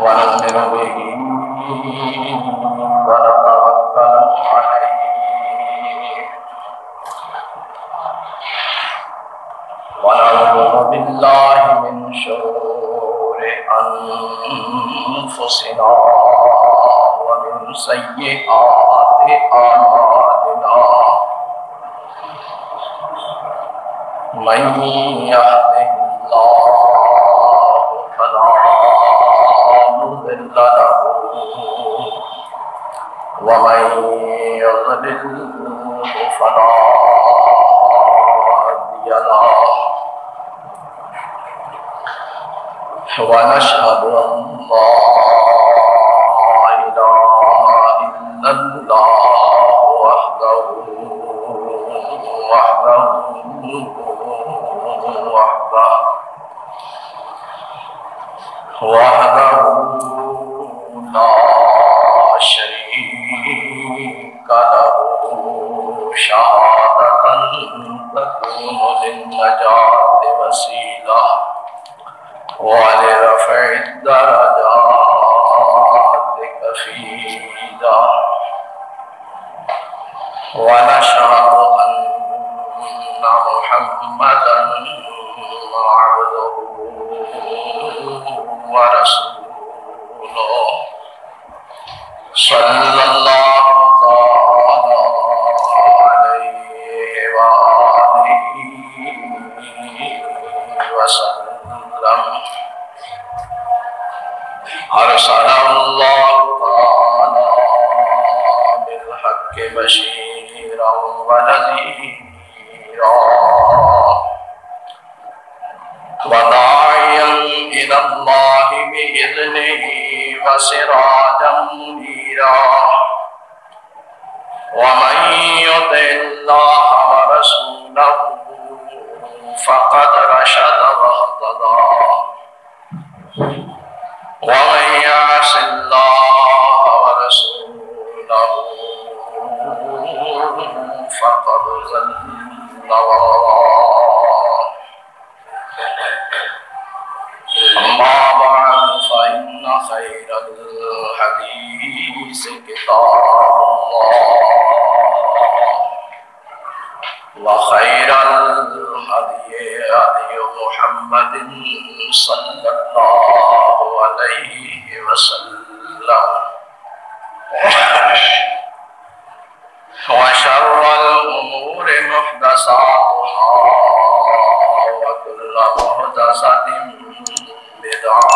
ونؤمن به ونتوكل عليه ونعوذ بالله من شرور أنفسنا ومن سيئات أعمالنا من يهده الله فلا مضل له ومن يضلل فلا هادي له ونشهد أن لا إله إلا الله وحده لا شريك له شهادة تكون للنجاة وسيلة ولرفع الدرجات كفيلا ونشهد أن محمدا عبده ورسوله صلى الله تعالى عليه وآله وسلم أرسله الله تعالى بالحق بشيرا ونذيرا وداعيا إلى الله بإذنه وسراجا منيرا ومن يطع الله ورسوله فقد رشد واهتدى ومن يعص الله ورسوله فقد ضل أما بعد فإن خير الحديث كتاب الله وخير الهدي هدي محمد صلى الله عليه وسلم وشر الأمور محدثاتها وكل محدثة بدعة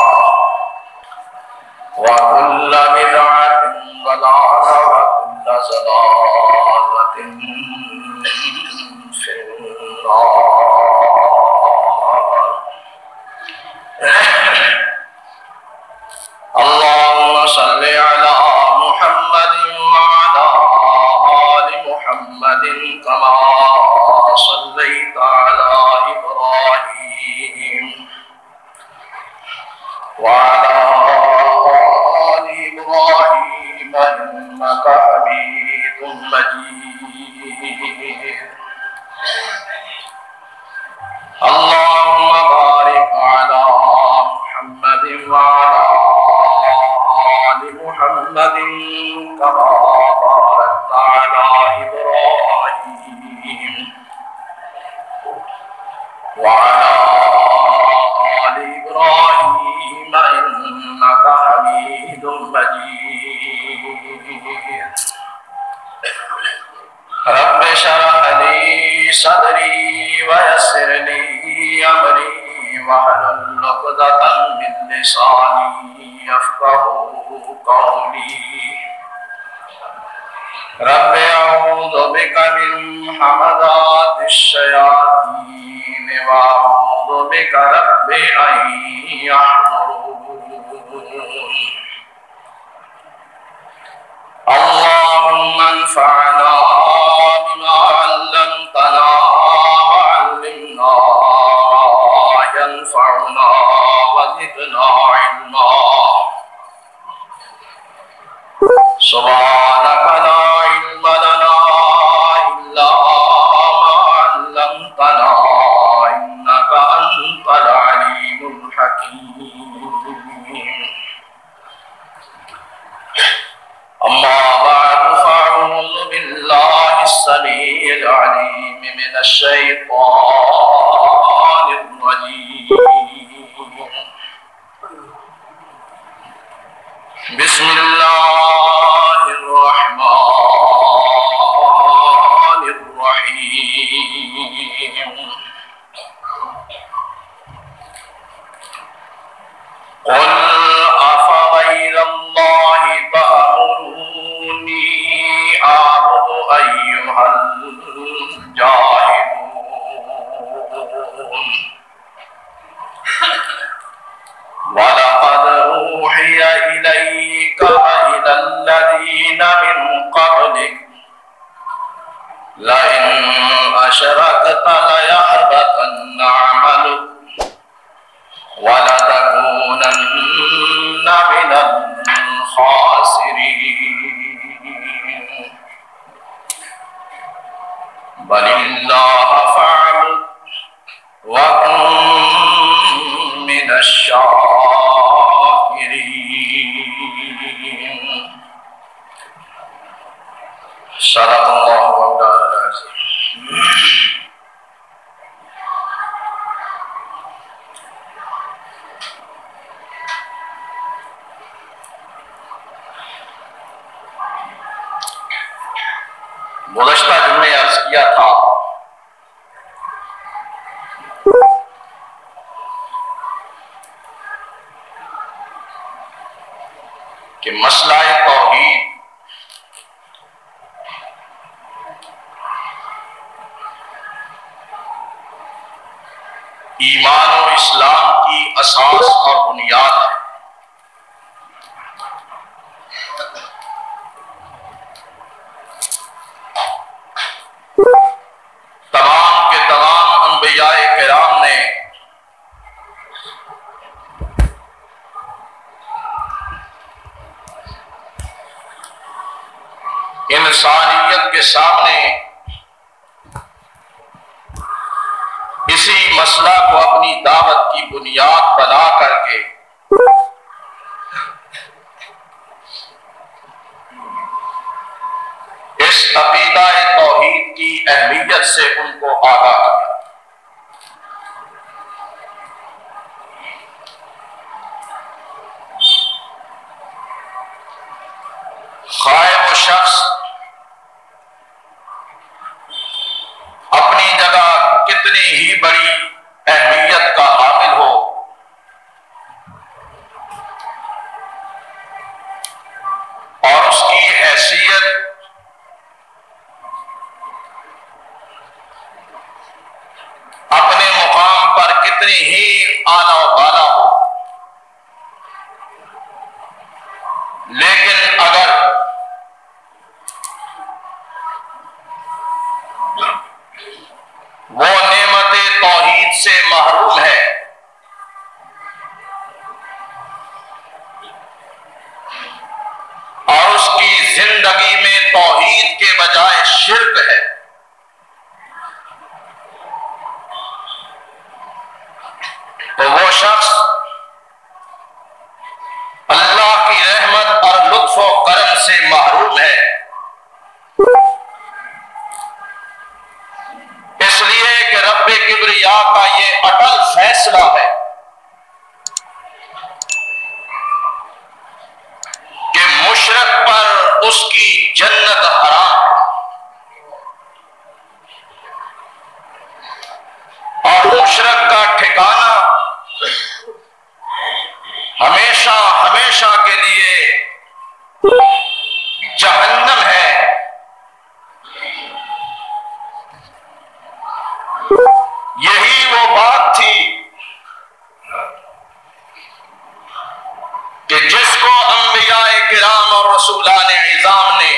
وكل بدعة ضلالة وكل ضلالة في النار. اللهم صل على محمد وعلى آل محمد كما صليت على إبراهيم وعلى آل إبراهيم إنك حميد مجيد. اللهم بارك على محمد وعلى آل محمد كما باركت على إبراهيم وعلى آل إبراهيم إنك حميد مجيد. رب اشرح لي صدري ويسر لي أمري واحلل عقدة من لساني يفقهوا قولي. رب أعوذ بك من همزات الشياطين وأعوذ بك رب أن يحضرون. اللهم انفعنا بما علمتنا وعلمنا ما ينفعنا وزدنا علما. سبحانك لا علم لنا إلا ما علمتنا إنك أنت العليم الحكيم. وَلَقَدْ أُوحِيَ إِلَيْكَ وَإِلَى الَّذِينَ مِنْ قَبْلِكَ لَئِنْ أَشْرَكْتَ لَيَحْبَطَنَّ عَمَلُكَ وَلَتَكُونَنَّ مِنَ الْخَاسِرِينَ بَلِ اللَّهَ فَاعْبُدْ وَكُن مِّنَ الشَّاكِرِينَ صدق اللہ مولانا العظیم۔ گزشتہ جمعے عرض کیا تھا کہ مسئلہ توحید ایمان و اسلام کی اساس اور بنیاد ہے۔ تمام کے تمام انبیاء کرام نے انسانیت کے سامنے اسی مسئلہ کو اپنی دعوت کی بنیاد بنا کر کے اس عقیدہ توحید کی اہمیت سے ان کو آگاہ کیا۔ خواہ وہ شخص اپنی جگہ کتنی ہی بڑی اہمیت کا حامل ہو، اور اس کی حیثیت اپنے مقام پر کتنی ہی اعلیٰ و بالا ہو، لیکن اگر وہ نعمت توحید سے محروم ہے اور اس کی زندگی میں توحید کے بجائے شرک ہے، تو وہ شخص اللہ کی رحمت اور لطف و کرم سے محروم ہے۔ اس لیے کہ رب کبریا کا یہ اٹل فیصلہ ہے کہ مشرک پر اس کی جنت حرام ہے، اور مشرک کا ٹھکانہ ہمیشہ ہمیشہ کے لیے جہنم ہے۔ یہی وہ بات تھی کہ جس کو انبیاء کرام اور رسولان اعظام نے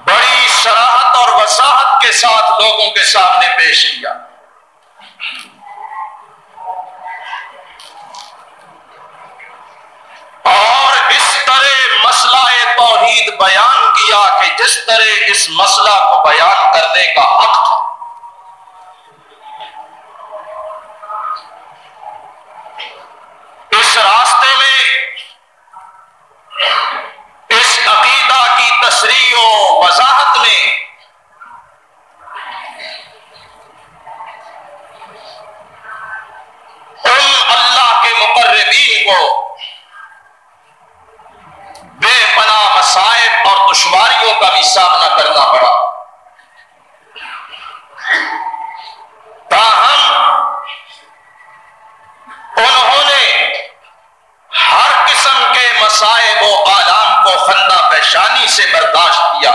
بڑی صراحت اور وضاحت کے ساتھ لوگوں کے سامنے پیش کیا۔ اور اس طرح مسئلہ توحید بیان کیا کہ جس طرح اس مسئلہ کو بیان کرنے کا حق تھا۔ اس راستے میں اس عقیدہ کی تشریح و وضاحت میں ان اللہ کے مقربین کو بے پناہ مصائب اور دشواریوں کا بھی سامنا کرنا پڑا، تاہم انہوں نے ہر قسم کے مصائب و آلام کو خندہ پیشانی سے برداشت کیا۔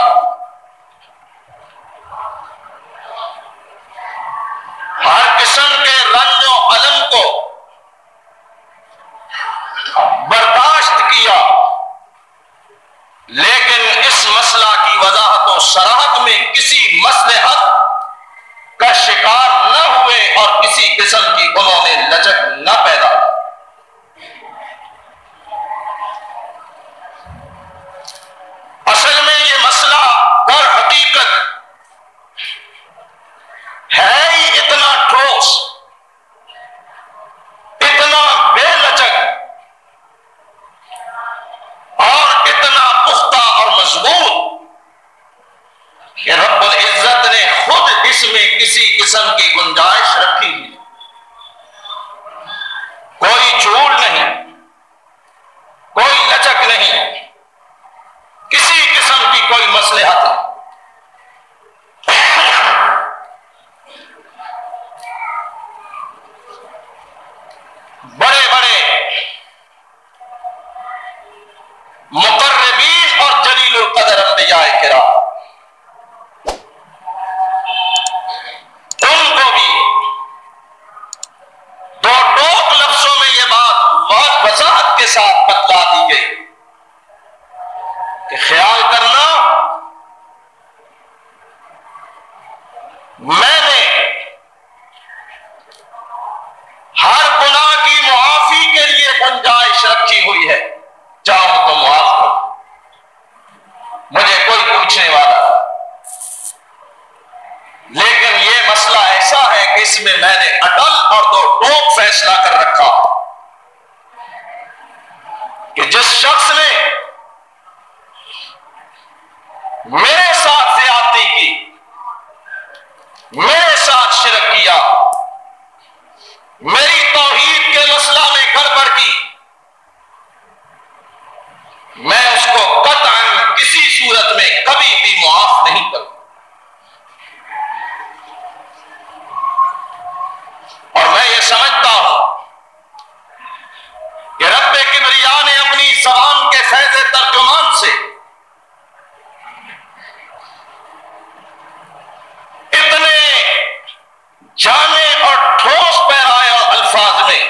کہ رب العزت نے خود اس میں کسی قسم کی گنجائش رکھی ہے، کوئی جھول نہیں، کوئی لچک نہیں، کسی قسم کی کوئی مصلحت نہیں۔ بڑے بڑے مقربین اور جلیل القدر انبیاء کرام، ان کو بھی دو ٹوک لفظوں میں یہ بات وضاحت کے ساتھ بتلا دی گئی کہ خیال کرنا، میں نے ہر گناہ کی معافی کے لیے گنجائش رکھی ہوئی ہے، چاہو تو معاف کرو، مجھے کوئی پوچھنے والا، لیکن یہ مسئلہ ایسا ہے کہ اس میں میں نے اٹل اور دو ٹوک فیصلہ کر رکھا کہ جس شخص نے میرے ساتھ زیادتی کی، میرے ساتھ شرک کیا، میری توحید کے مسئلہ میں گڑبڑ کی، میں اس کو قطعاً کسی صورت میں کبھی بھی معاف نہیں کروں، اور میں یہ سمجھتا ہوں کہ رب کبریا نے اپنی زبان کے فیض ترجمان سے اتنے جامع اور ٹھوس پیرائے اور الفاظ میں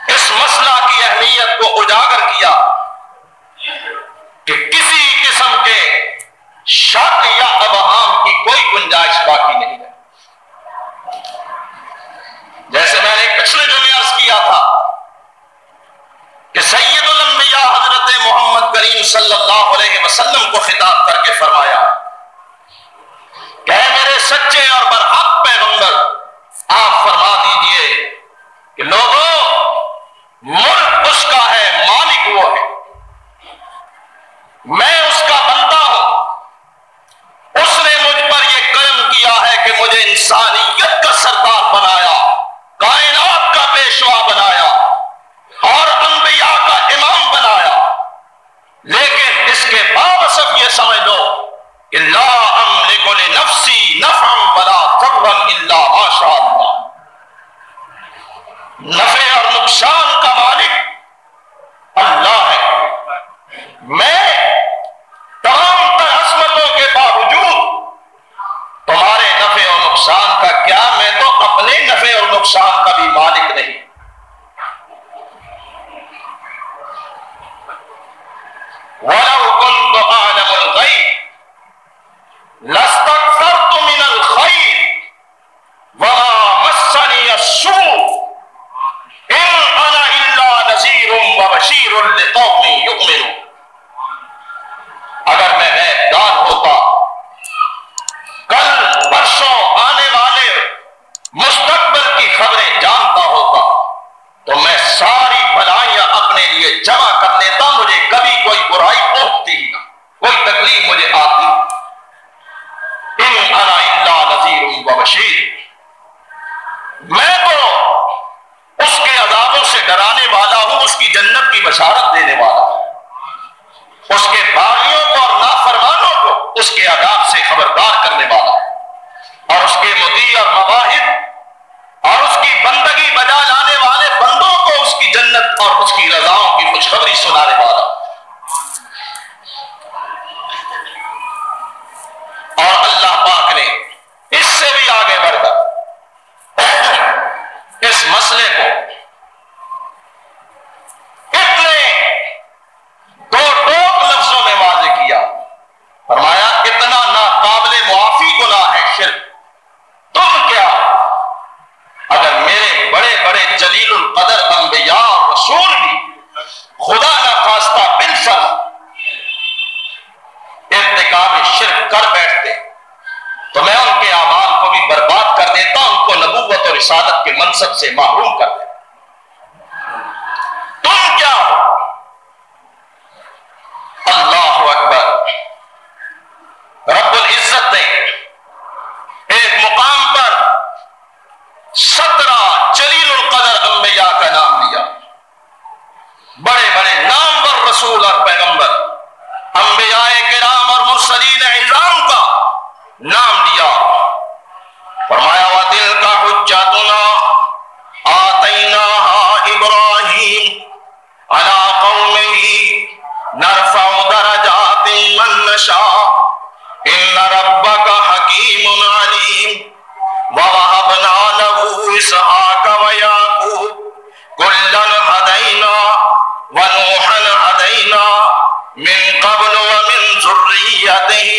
اس مسئلہ کی اہمیت کو اجاگر کیا کہ کسی قسم کے شک یا ابہام کی کوئی گنجائش باقی نہیں ہے۔ جیسے میں نے پچھلے جمعے عرض کیا تھا کہ سید الانبیاء حضرت محمد کریم صلی اللہ علیہ وسلم کو خطاب کر کے فرمایا کہ اے میرے سچے اور برحق پیغمبر، آپ فرما دیجئے کہ لوگوں، ملک اس کا ہے، مالک وہ ہے، میں اس کا بندہ ہوں، اس نے مجھ پر یہ کرم کیا ہے کہ مجھے انسانیت کا سردار بنایا، کائنات کا پیشوا بنایا اور انبیاء کا امام بنایا، لیکن اس کے باوجود یہ سمجھ لو کہ لا املک لنفسی نفعا ولا ضرا الا ما شاء اللہ، نفع اور نقصان کا مالک اللہ ہے، میں تمام تر عظمتوں کے باوجود تمہارے نفع اور نقصان کا کیا، میں تو اپنے نفع اور نقصان کا بھی مالک نہیں۔ وَلَوْ كُنْتُ أَعْلَمُ الْغَيْبَ لَاسْتَكْثَرْتُ مِنَ الْخَيْرِ وَمَا مَسَّنِيَ السُّوءُ إِنْ أَنَا إِلَّا نَذِيرٌ وَبَشِيرٌ لِقَوْمٍ يُؤْمِنُونَ۔ اگر میں غیبدان ہوتا، کل پرسوں آنے والے مستقبل کی خبریں جانتا ہوتا، تو میں ساری بھلائیاں اپنے لیے جمع کر لیتا، مجھے کبھی کوئی برائی پہنچتی ہی نہ، کوئی تکلیف مجھے آتی۔ ان انا الا نذیر وبشیر، میں تو اس کے عذابوں سے ڈرانے والا ہوں، اس کی جنت کی بشارت دینے والا ہوں، اس کے باغیوں کو اور نافرمانوں کو اس کے عذاب سے خبردار کرنے والا ہوں، اور اس کے مطیع اور مواہب اور اس کی بندگی بجا لانے والے بندوں کو اس کی جنت اور اس کی رضاؤں کی خوشخبری سنانے والا ہوں۔ اور اللہ پاک نے اس سے بھی آگے بڑھ کر اس مسئلے کو اتنے دو ٹوک لفظوں میں واضح کیا، فرمایا اتنا ناقابل معافی گناہ ہے شرک، تم کیا اگر میرے بڑے بڑے جلیل القدر انبیاء اور رسول بھی خدا نخواستہ بالفرض ارتکاب شرک کر بیٹھتے تو میں ان کے اعمال کو بھی برباد کر دیتا، ان کو نبوت اور رسالت کے منصب سے محروم کر دیتا۔ تم کیا ہو؟ اللہ اکبر، يشاء إن ربك حكيم عليم ووهبنا له إسحاق ويعقوب كلا هدينا ونوحا هدينا من قبل ومن ذريته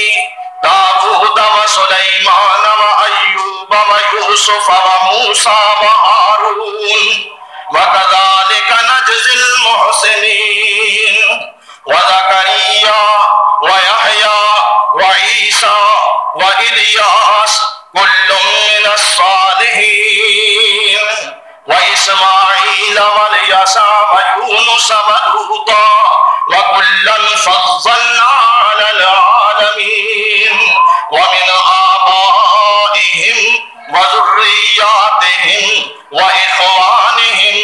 داود وسليمان وأيوب ويوسف وموسى وهارون وكذلك نجزي المحسنين وزكريا ويحيى وعيسى وإلياس كل من الصالحين وإسماعيل واليسع ويونس ولوطا وكلا فضلنا على العالمين ومن آبائهم وذرياتهم وإخوانهم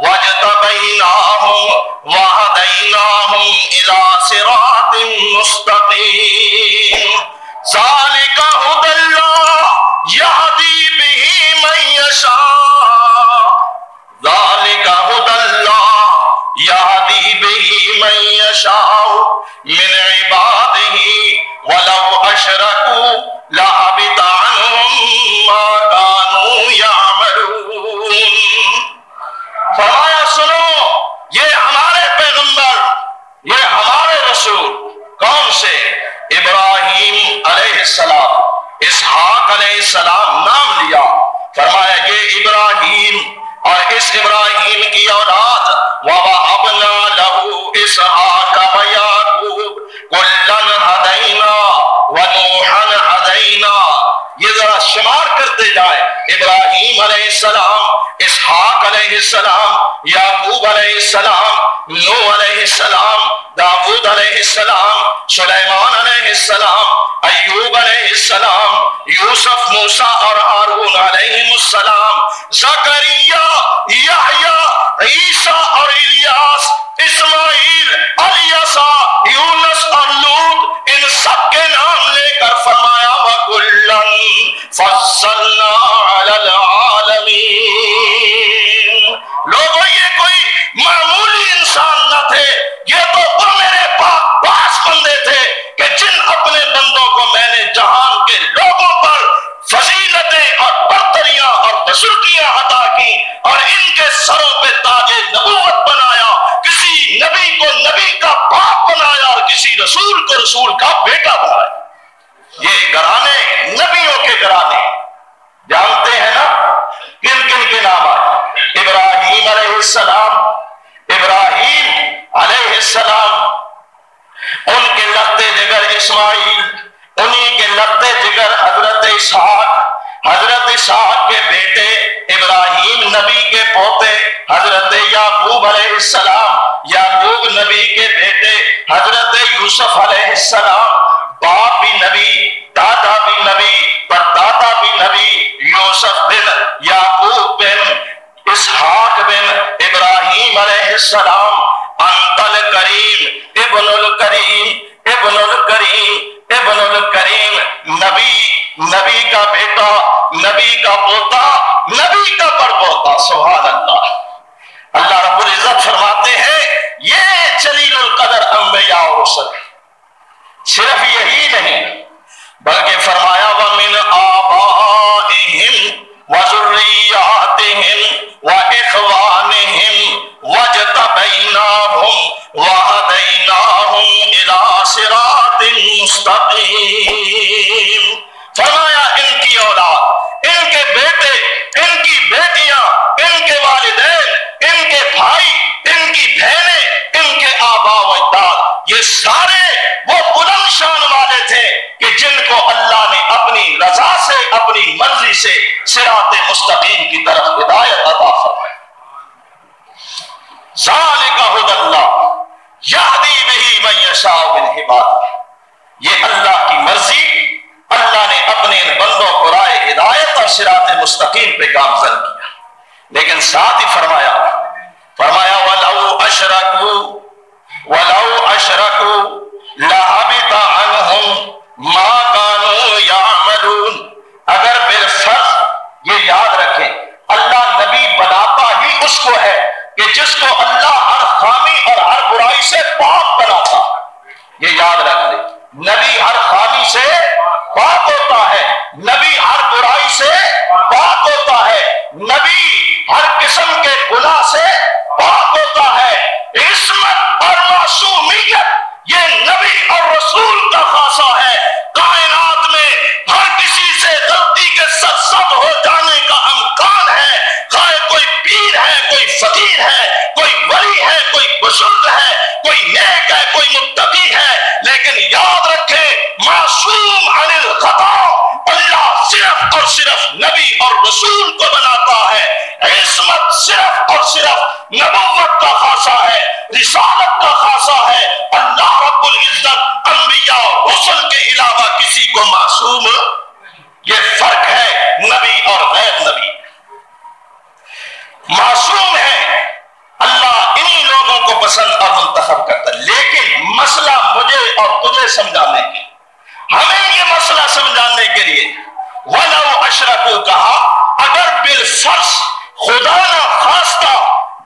واجتبيناهم وهديناهم إلى صراط مستقيم ذلك هدى الله يهدي به من يشاء ذلك هدى الله يهدي به من يشاء من عباده ولو أشركوا لحبط عنهم ما كانوا يعملون. فرمایا سنو، یہ ہمارے پیغمبر، یہ ہمارے رسول کون سے؟ ابراہیم علیہ السلام، اسحاق علیہ السلام نام لیا، فرمایا یہ ابراہیم اور اس ابراہیم کی اولاد وَوَهَبْنَا لَهُ إِسْحَاقَ وَيَعْقُوبَ كُلًّا هَدَيْنَا وَنُوحًا هَدَيْنَا. یہ ذرا شمار کرتے جائیں، ابراہیم علیہ السلام، اسحاق علیہ السلام، یعقوب علیہ السلام، نوح علیہ السلام، داود علیہ السلام، سلیمان علیہ السلام، ایوب علیہ السلام، یوسف، موسیٰ اور ہارون علیہ السلام، زکریا، یحییٰ، عیسیٰ اور الیاس، اسماعیل، الیسع، یونس اور لوط، ان سب کے نام لے کر فرمایا وَكُلًّا فَضَّلْنَا عَلَى الْعَالَمِينَ. لوگوں یہ کوئی معمولی انسان نہ تھے، یہ تو وہ میرے پاس بندے تھے کہ جن اپنے بندوں کو میں نے جہان کے لوگوں پر فضیلتیں اور برتریاں اور بزرگیاں عطا کی اور ان کے سروں پہ تاج نبوت بنایا، کسی نبی کو نبی کا باپ بنایا اور کسی رسول کو رسول کا بیٹا بنایا. یہ گھرانے نبیوں کے گھرانے جانتے ہیں نا کن کن کے نام آئے؟ ابراہیم علیہ السلام، ابراہیم علیہ السلام، ان کے لگتے جگر اسماعیل، انہی کے لگتے جگر حضرت اسحاق، حضرت اسحاق کے بیٹے ابراہیم نبی کے پوتے حضرت یعقوب علیہ السلام، یعقوب نبی کے بیٹے حضرت یوسف علیہ السلام، باپ بھی نبی، دادا بھی نبی، پردادا بھی نبی، یوسف بن یعقوب بن اسحاق بن ابراہیم علیہ السلام. انت الکریم ابن الکریم ابن الکریم ابن الکریم، نبی کا بیٹا، نبی کا پوتا، نبی کا پڑپوتا. سبحان اللہ. اللہ رب العزت فرماتے ہیں یہ جلیل القدر انبیاء و رسل. صرف یہی نہیں بلکہ فرمایا وَمِنْ آبَائِهِمْ وَذُرِّيَّاتِهِمْ وَإِخْوَانِهِمْ وَاجْتَبَيْنَاهُمْ وَهَدَيْنَاهُمْ إِلَى صِرَاطٍ مُسْتَقِيمٍ. فرمایا ان کی اولاد، ان کے بیٹے، ان کی بیٹیاں، ان کے والدین، ان کے بھائی، ان کی بہنیں، ان کے آبا و اجداد، یہ سارے وہ بلند شان والے تھے کہ جن کو اللہ نے اپنی رضا سے، اپنی مرضی سے صراط مستقیم کی طرف ہدایت عطا فرمائی. ذالک ھدی اللہ یہدی بہ من یشاء من عبادہ. یہ اللہ کی مرضی، اللہ نے اپنے ان بندوں کو راہ ہدایت اور صراط مستقیم پہ گامزن کیا. لیکن ساتھ ہی فرمایا وَلَوْ أَشْرَكُوا لَحَبِطَ عَنْهُمْ مَا كَانُوا يَعْمَلُونَ. اگر بالفرض یہ یاد رکھیں اللہ نبی بناتا ہی اس کو ہے کہ جس کو اللہ ہر خامی اور ہر برائی سے پاک بناتا. یہ یاد رکھ لیں نبی نبی اور رسول کو بناتا ہے۔ عصمت صرف اور صرف نبوت کا خاصہ ہے، رسالت کا خاصہ ہے۔ اللہ رب العزت انبیاء اور رسل کے علاوہ کسی کو معصوم، یہ فرق ہے نبی اور غیر نبی۔ معصوم ہے اللہ انہی لوگوں کو پسند اور منتخب کرتا ہے، لیکن مسئلہ مجھے اور تجھے سمجھانے کے، ہمیں یہ مسئلہ سمجھانے کے لیے وَلَوْ أَشْرَكُوا کہا، اگر بالفرض خدا نہ خواستہ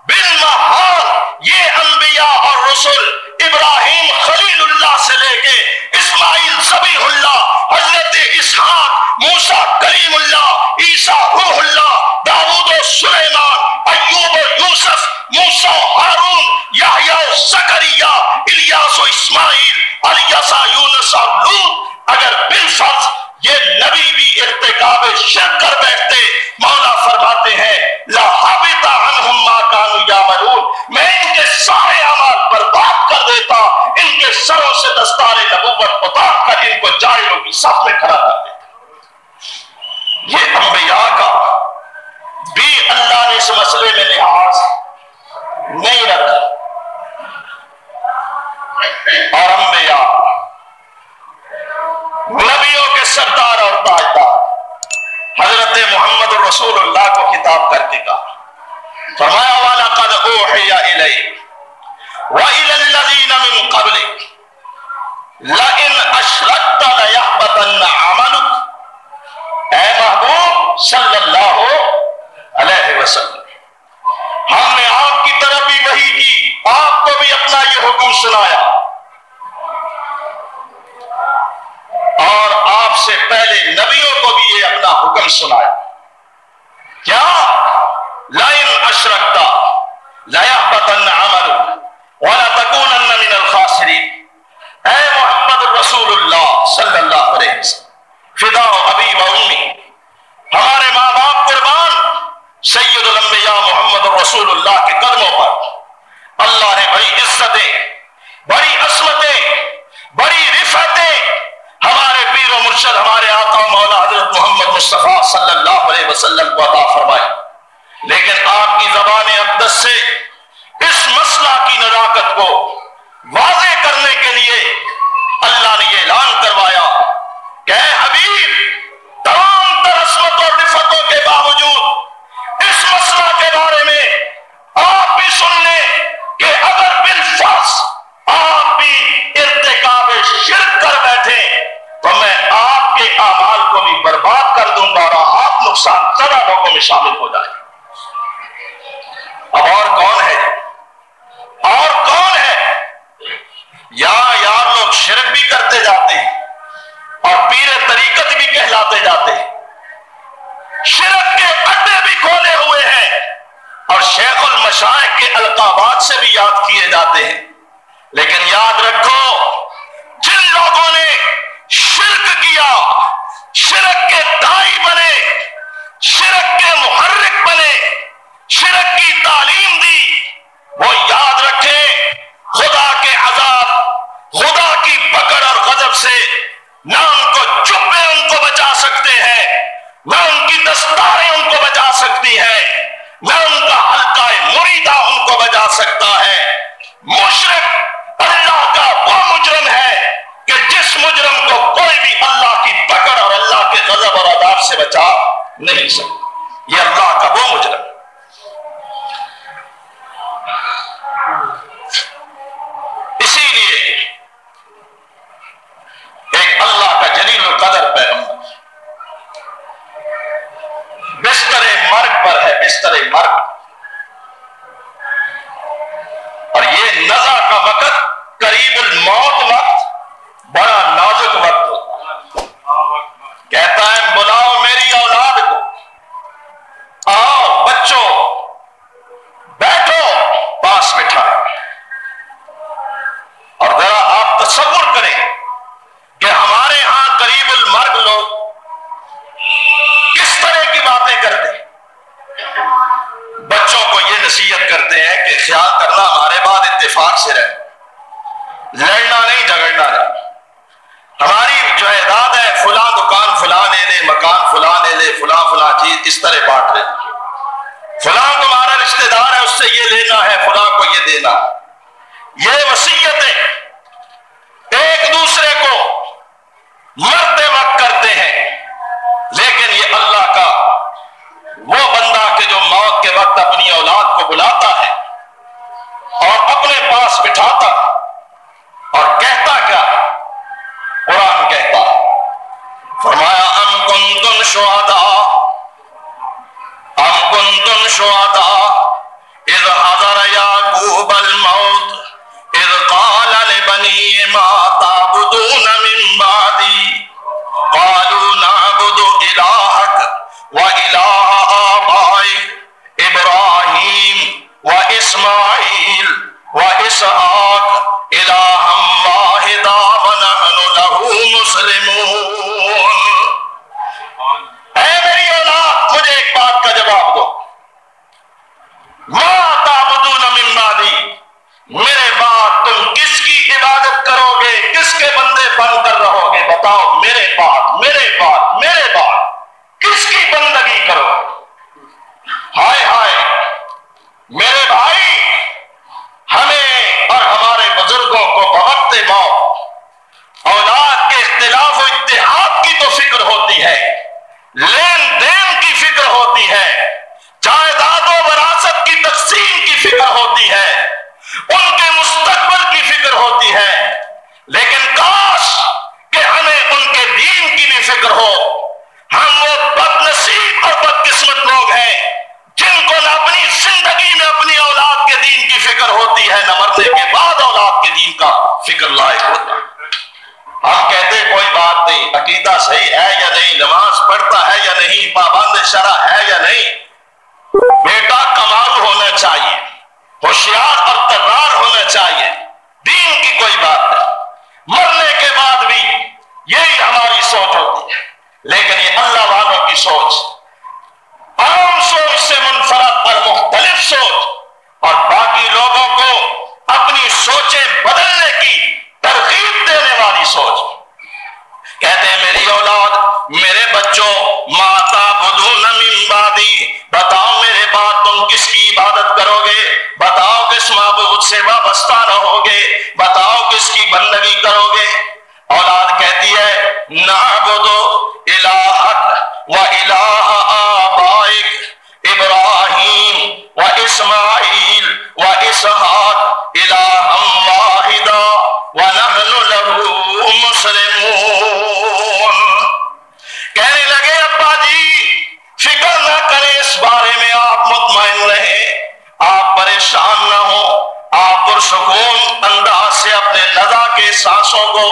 بالمحال یہ انبیاء اور رسل ابراہیم خلیل اللہ سے لے کے اسماعیل ذبیح اللہ، حضرت اسحاق، موسیٰ کلیم اللہ، عیسیٰ روح اللہ، داؤد و سلیمان، ایوب و یوسف، موسیٰ و ہارون، یحییٰ و زکریا، الیاس و اسماعیل، الیسع، یونس اور لوط، اگر بالفرض یہ نبی بھی ارتکاب شرک کر بیٹھتے، مولا فرماتے ہیں لَحَبِطَ عَنْهُمْ مَا كَانُوا يَعْمَلُونَ، میں ان کے سارے اعمال برباد کر دیتا، ان کے سروں سے دستار نبوت اتار کر ان کو جاہلوں کی صف میں کھڑا کر دیتا۔ یہ انبیاء کا بھی اللہ نے اس مسئلے میں لحاظ نہیں رکھا، اور انبیاء نبیوں کے سردار اور تاجدار حضرت محمد رسول اللہ کو خطاب کرتے کہا، فرمایا وَلَقَدْ أُوحِيَ إِلَيْكَ وَإِلَى الَّذِينَ مِن قَبْلِكَ لَئِنْ أَشْرَكْتَ لَيَحْبَطَنَّ عَمَلُكَ، اے محبوب صلی اللہ علیہ وسلم، ہم نے آپ کی طرف بھی وحی کی، آپ کو بھی اپنا یہ حکم سنایا، اور آپ سے پہلے نبیوں کو بھی یہ اپنا حکم سنایا۔ کیا؟ لَئِنْ أَشْرَكْتَ لَيَحْبَطَنَّ عَمَلُكَ وَلَتَكُونَنَّ مِنَ الْخَاسِرِينَ، اے محمد رسول اللہ صلی اللہ علیہ وسلم، فدا ابی و امی، ہمارے ماں باپ قربان، سید الانبیاء محمد رسول اللہ کے قدموں پر اللہ نے بڑی عزتیں، بڑی عصمتیں، بڑی رفعتیں ہمارے پیر و مرشد ہمارے آقا و مولا حضرت محمد مصطفیٰ صلی اللہ علیہ وسلم کو عطا فرمائی، لیکن آپ کی زبان اقدس سے اس مسئلہ کی نزاکت کو واضح کرنے کے لیے اللہ نے یہ اعلان کروایا کہ اے حبیب، تمام تر عصمت اور رفعتوں کے باوجود اس مسئلہ کے بارے میں آپ بھی سن لیں کہ اگر بالفرض آپ بھی ارتکاب شرک کر بیٹھے تو میں آپ کے اعمال کو بھی برباد کر دوں گا اور آپ نقصان زدہ لوگوں میں شامل ہو جائیں۔ اب اور کون ہے؟ اور کون ہے؟ یار لوگ شرک بھی کرتے جاتے ہیں اور پیر طریقت بھی کہلاتے جاتے ہیں، شرک کے اڈے بھی کھولے ہوئے ہیں اور شیخ المشائخ کے القابات سے بھی یاد کیے جاتے ہیں، لیکن یاد رکھو جن لوگوں نے شرک کیا، شرک کے داعی بنے، شرک کے محرک بنے، شرک کی تعلیم دی، وہ یاد رکھیں خدا کے عذاب، خدا کی پکڑ اور غضب سے نہ ان کو جبے ان کو بچا سکتے ہیں، نہ ان کی دستاریں ان کو بچا سکتی ہیں، نہ ان کا حلقہ مریدہ ان کو بچا سکتا ہے۔ مشرک اللہ کا وہ مجرم ہے کہ جس مجرم کو کوئی بھی اللہ کی پکڑ اور اللہ کے غضب اور عذاب سے بچا نہیں سکتا، یہ اللہ کا وہ مجرم۔ اسی لیے ایک اللہ کا جلیل القدر پیغمبر بستر مرگ پر ہے، بستر مرگ، اور یہ نزع کا وقت، قریب الموت وقت، بڑا نازک وقت ہوتا ہے۔ کہتا ہے بلاؤ میری اولاد کو، آؤ فلاں چیز اس طرح بانٹ رہے، فلاں تمہارا رشتہ دار ہے اس سے یہ لینا ہے، فلاں کو یہ دینا. یہ وصیتیں ایک دوسرے کو مرتے وقت کرتے ہیں، لیکن یہ اللہ کا وہ بندہ کہ جو موت کے وقت اپنی اولاد کو بلاتا ہے اور اپنے پاس بٹھاتا اور کہتا کیا؟ قرآن کہتا فرمایا ام کنتم شہداء اذ حضر یعقوب الموت اذ قال لبنیہ ما تعبدون من بعدی قالوا نعبد الہک وإلہ آبائک ابراہیم واسماعیل واسحاق الہا واحدا ونحن لہ مسلمون. اے میری اولاد مجھے ایک بات کا جواب دو، ما تعبدون من بعدی، میرے بعد تم کس کی عبادت کرو گے، کس کے بندے بن کر رہو گے؟ بتاؤ، میرے بعد کس کی بندگی کرو؟ ہائے ہائے میرے بھائی، ہمیں اور ہمارے بزرگوں کو بوقت موت اولاد کے اختلاف و اتحاد کی تو فکر ہوتی ہے، لین دین کی فکر ہوتی ہے، جائیداد و وراثت کی تقسیم کی فکر ہوتی ہے، ان کے مستقبل کی فکر ہوتی ہے، لیکن کاش کہ ہمیں ان کے دین کی بھی فکر ہو. ہم وہ بد نصیب اور بدقسمت لوگ ہیں جن کو نہ اپنی زندگی میں اپنی اولاد کے دین کی فکر ہوتی ہے، نہ مرنے کے بعد اولاد کے دین کا فکر لائق ہوتا. ہم کہتے کوئی بات نہیں، عقیدہ صحیح ہے یا نہیں، نماز پڑھتا ہے یا نہیں، پابند شرع ہے یا نہیں، بیٹا کمال ہونا چاہیے، ہوشیار اور ترار ہونا چاہیے، دین کی کوئی بات نہیں. مرنے کے بعد بھی یہی ہماری سوچ ہوتی ہے، لیکن یہ اللہ والوں کی سوچ، عام سوچ سے منفرد اور مختلف سوچ، اور باقی لوگوں کو اپنی سوچیں بدلنے کی ترغیب دینے والی سوچ. کہتے ہیں میری اولاد، میرے بچوں، ما تعبدون من بعدی، بتاؤ میرے بعد تم کس کی عبادت کرو گے، بتاؤ کس معبود سے وابستہ رہو گے، بتاؤ کس کی بندگی کرو گے. اولاد کہتی ہے نعبد الہک و الہ آبائک ابراہیم و اسماعیل و اسحاق الہا واحدا ونحن لہ مسلمون. کہنے لگے ابا جی فکر نہ کریں اس بارے میں، آپ مطمئن رہیں، آپ پریشان نہ ہوں، آپ پرسکون انداز سے اپنے لذا کے سانسوں کو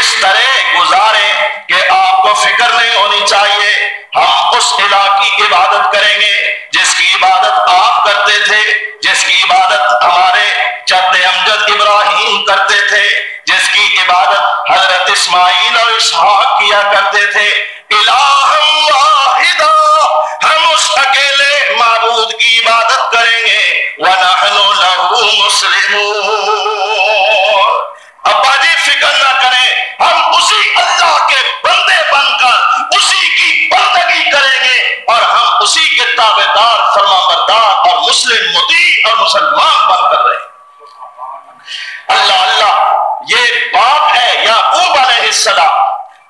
اس طرح گزاریں کہ آپ کو فکر نہیں ہونی چاہیے. ہم اس الہ کی عبادت کریں گے جس کی عبادت آپ کرتے تھے، جس کی عبادت ہمارے جد امجد ابراہیم کرتے تھے، جس کی عبادت حضرت اسماعیل اور اسحاق کیا کرتے تھے. الہ واحدا، ہم اس اکیلے معبود کی عبادت کریں گے. وَنَحْنُ لَهُ مُسْلِمُونَ. ابا جی فکر نہ کریں، ہم اسی اللہ کے بندے بن کر اسی کی بندگی کریں گے، اور ہم اسی کے تابع دار، فرمانبردار اور مسلم مطیع اور مسلمان بن کر رہے. اللہ اللہ، یہ باپ ہے یعقوب علیہ السلام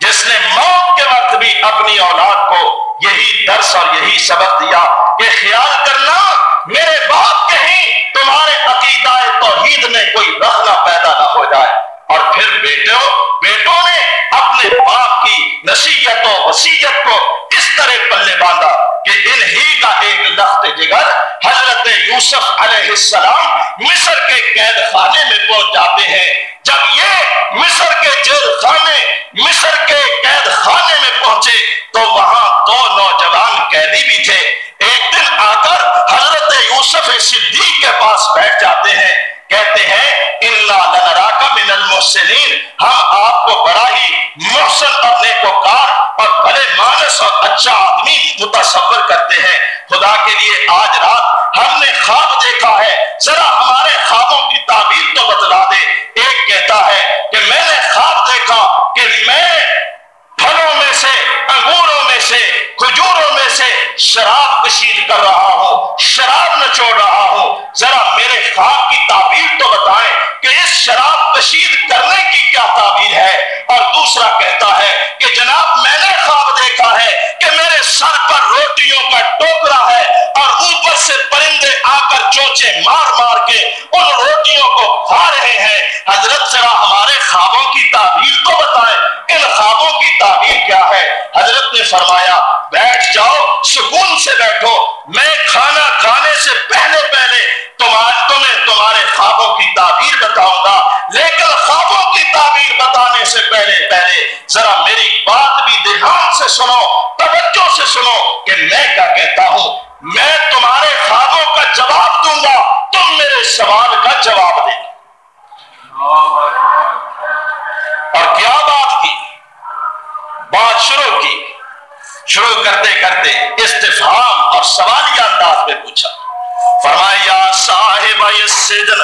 جس نے موت کے وقت بھی اپنی اولاد کو یہی درس اور یہی سبق دیا کہ خیال کرنا میرے باپ کہیں تمہارے عقیدہ توحید میں کوئی رخنہ پیدا نہ ہو جائے. اور پھر بیٹوں نے اپنے باپ کی نصیحت و وصیت کو اس طرح پلے باندھا کہ انہی کا ایک لخت جگر حضرت یوسف علیہ السلام مصر کے قید خانے میں پہنچ جاتے ہیں. جب یہ مصر کے جیل خانے، مصر کے قید خانے میں پہنچے تو وہاں دو نوجوان قیدی بھی تھے. ایک دن آ کر حضرت یوسف صدیق کے پاس بیٹھ جاتے ہیں، کہتے ہیں اِنَّا لَنَرَاكَ مِنَ الْمُحْسِنِينَ، ہم آپ کو بڑا ہی محسن اور نیکوکار اور بھلے مانس اور اچھا آدمی متصور کرتے ہیں. خدا کے لیے آج رات ہم نے خواب دیکھا ہے، ذرا ہمارے خوابوں کی تعبیر تو بتلا دے. ایک کہتا ہے کہ میں نے خواب دیکھا کہ میں پھلوں میں سے، انگوروں میں سے، کھجوروں میں سے شراب کشید کر رہا ہوں، شراب نچوڑ رہا ہوں، ذرا میرے خواب کی تعبیر تو بتائیں کہ اس شراب کشید کرنے کی کیا تعبیر ہے؟ اور دوسرا کہتا ہے کہ جناب میں نے خواب دیکھا ہے کہ میرے سر پر روٹیوں کا ٹوکرا ہے اور اوپر سے پرندے آ کر چونچے مار مار کے ان روٹیوں کو کھا رہے ہیں۔ حضرت ذرا ہمارے خوابوں کی تعبیر تو بتائیں، ان خوابوں کی تعبیر کیا ہے؟ حضرت نے فرمایا بیٹھ جاؤ، سکون سے بیٹھو، میں کھانا کھانے سے پہلے تمہیں تمہارے خوابوں کی تعبیر بتاؤں گا، لیکن خوابوں کی تعبیر بتانے سے پہلے ذرا میری بات بھی دھیان سے سنو، توجہ سے سنو کہ میں کیا کہتا ہوں۔ میں تمہارے خوابوں کا جواب دوں گا، تم میرے سوال کا جواب دیں۔ اور کیا بات کی؟ بات شروع کرتے کرتے استفہام اور سوالیہ انداز میں پوچھا۔ فرمایا یا صاحب السجن،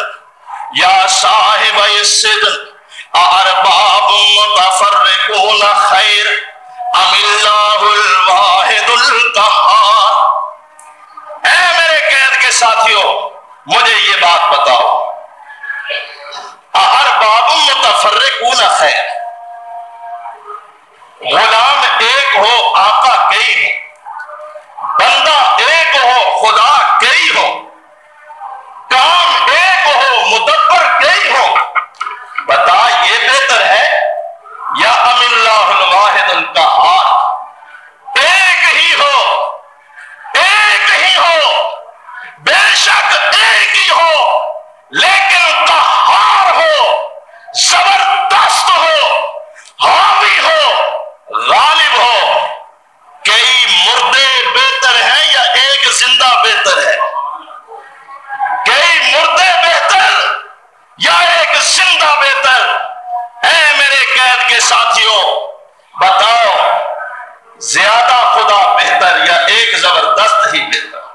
یا صاحب السجن، ارباب متفرقون خیر ام اللہ الواحد القہار۔ اے میرے قید کے ساتھیوں، مجھے یہ بات بتاؤ، ارباب متفرقون خیر، غلام ایک ہو آقا کئی ہو، بندہ ایک ہو خدا کئی ہو، کام ایک ہو مدبر کئی ہو، بتا یہ بہتر ہے یا ام اللہ الواحد القہار؟ ایک ہی ہو، بے شک ایک ہی ہو، لیکن قہار ہو، زبردست ہو، حاوی ہو، غالب ہو۔ کئی مردے بہتر ہیں یا ایک زندہ بہتر ہے؟ کئی مردے بہتر یا ایک زندہ بہتر؟ اے میرے قید کے ساتھیوں بتاؤ، زیادہ خدا بہتر یا ایک زبردست ہی بہتر؟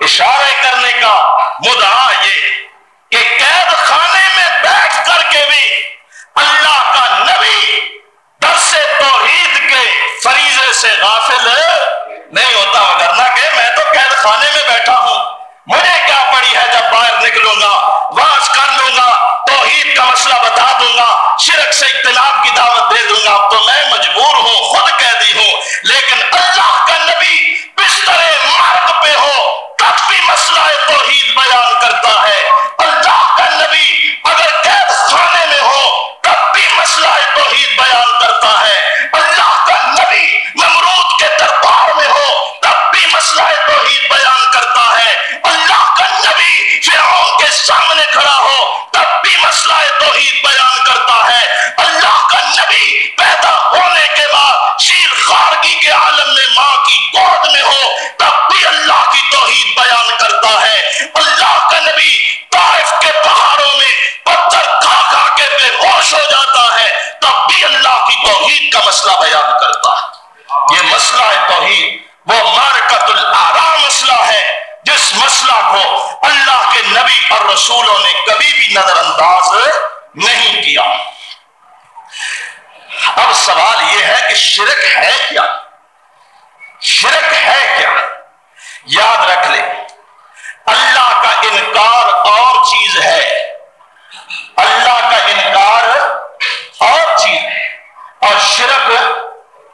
اشارے کرنے کا مدعا یہ کہ قید خانے میں بیٹھ کر کے بھی اللہ کا نبی درس توحید کے فریضے سے غافل نہیں ہوتا، وگرنہ کہ میں تو قید خانے میں بیٹھا ہوں، مجھے کیا پڑی ہے؟ جب باہر نکلوں گا واز کر لوں گا، توحید کا مسئلہ بتا دوں گا، شرک سے اجتناب کی دعوت دے دوں گا، اب تو میں مجبور ہوں، خود قیدی ہوں۔ لیکن اللہ کا نبی بستر مرگ پہ ہو تب بھی مسئلہ توحید بیان کرتا ہے، اللہ کا نبی اگر قید خانے میں ہو تب بھی مسئلہ توحید بیان کرتا ہے، اللہ کا نبی نمرود کے دربار میں ہو تب بھی مسئلہ توحید بیان کرتا ہے، اللہ کا نبی فرعون کے سامنے کھڑا ہو تب بھی مسئلہ توحید بیان کرتا ہے، اللہ کا نبی پیدا ہونے کے بعد شیر خارگی کے عالم میں ماں کی گود میں ہو تب بھی اللہ کی توحید بیان کرتا ہے، اللہ کا نبی طائف کے پہاڑوں میں پتھر کھا کھا کے بے ہوش ہو جاتا ہے تب بھی اللہ کی توحید کا مسئلہ بیان کرتا ہے۔ یہ مسئلہ توحید وہ معرکۃ الاعراء مسئلہ ہے جس مسئلہ کو اللہ کے نبی اور رسولوں نے کبھی بھی نظر انداز نہیں کیا۔ اب سوال یہ ہے کہ شرک ہے کیا؟ شرک ہے کیا؟ یاد رکھ لے، اللہ کا انکار اور چیز ہے، اللہ کا انکار اور چیز ہے اور شرک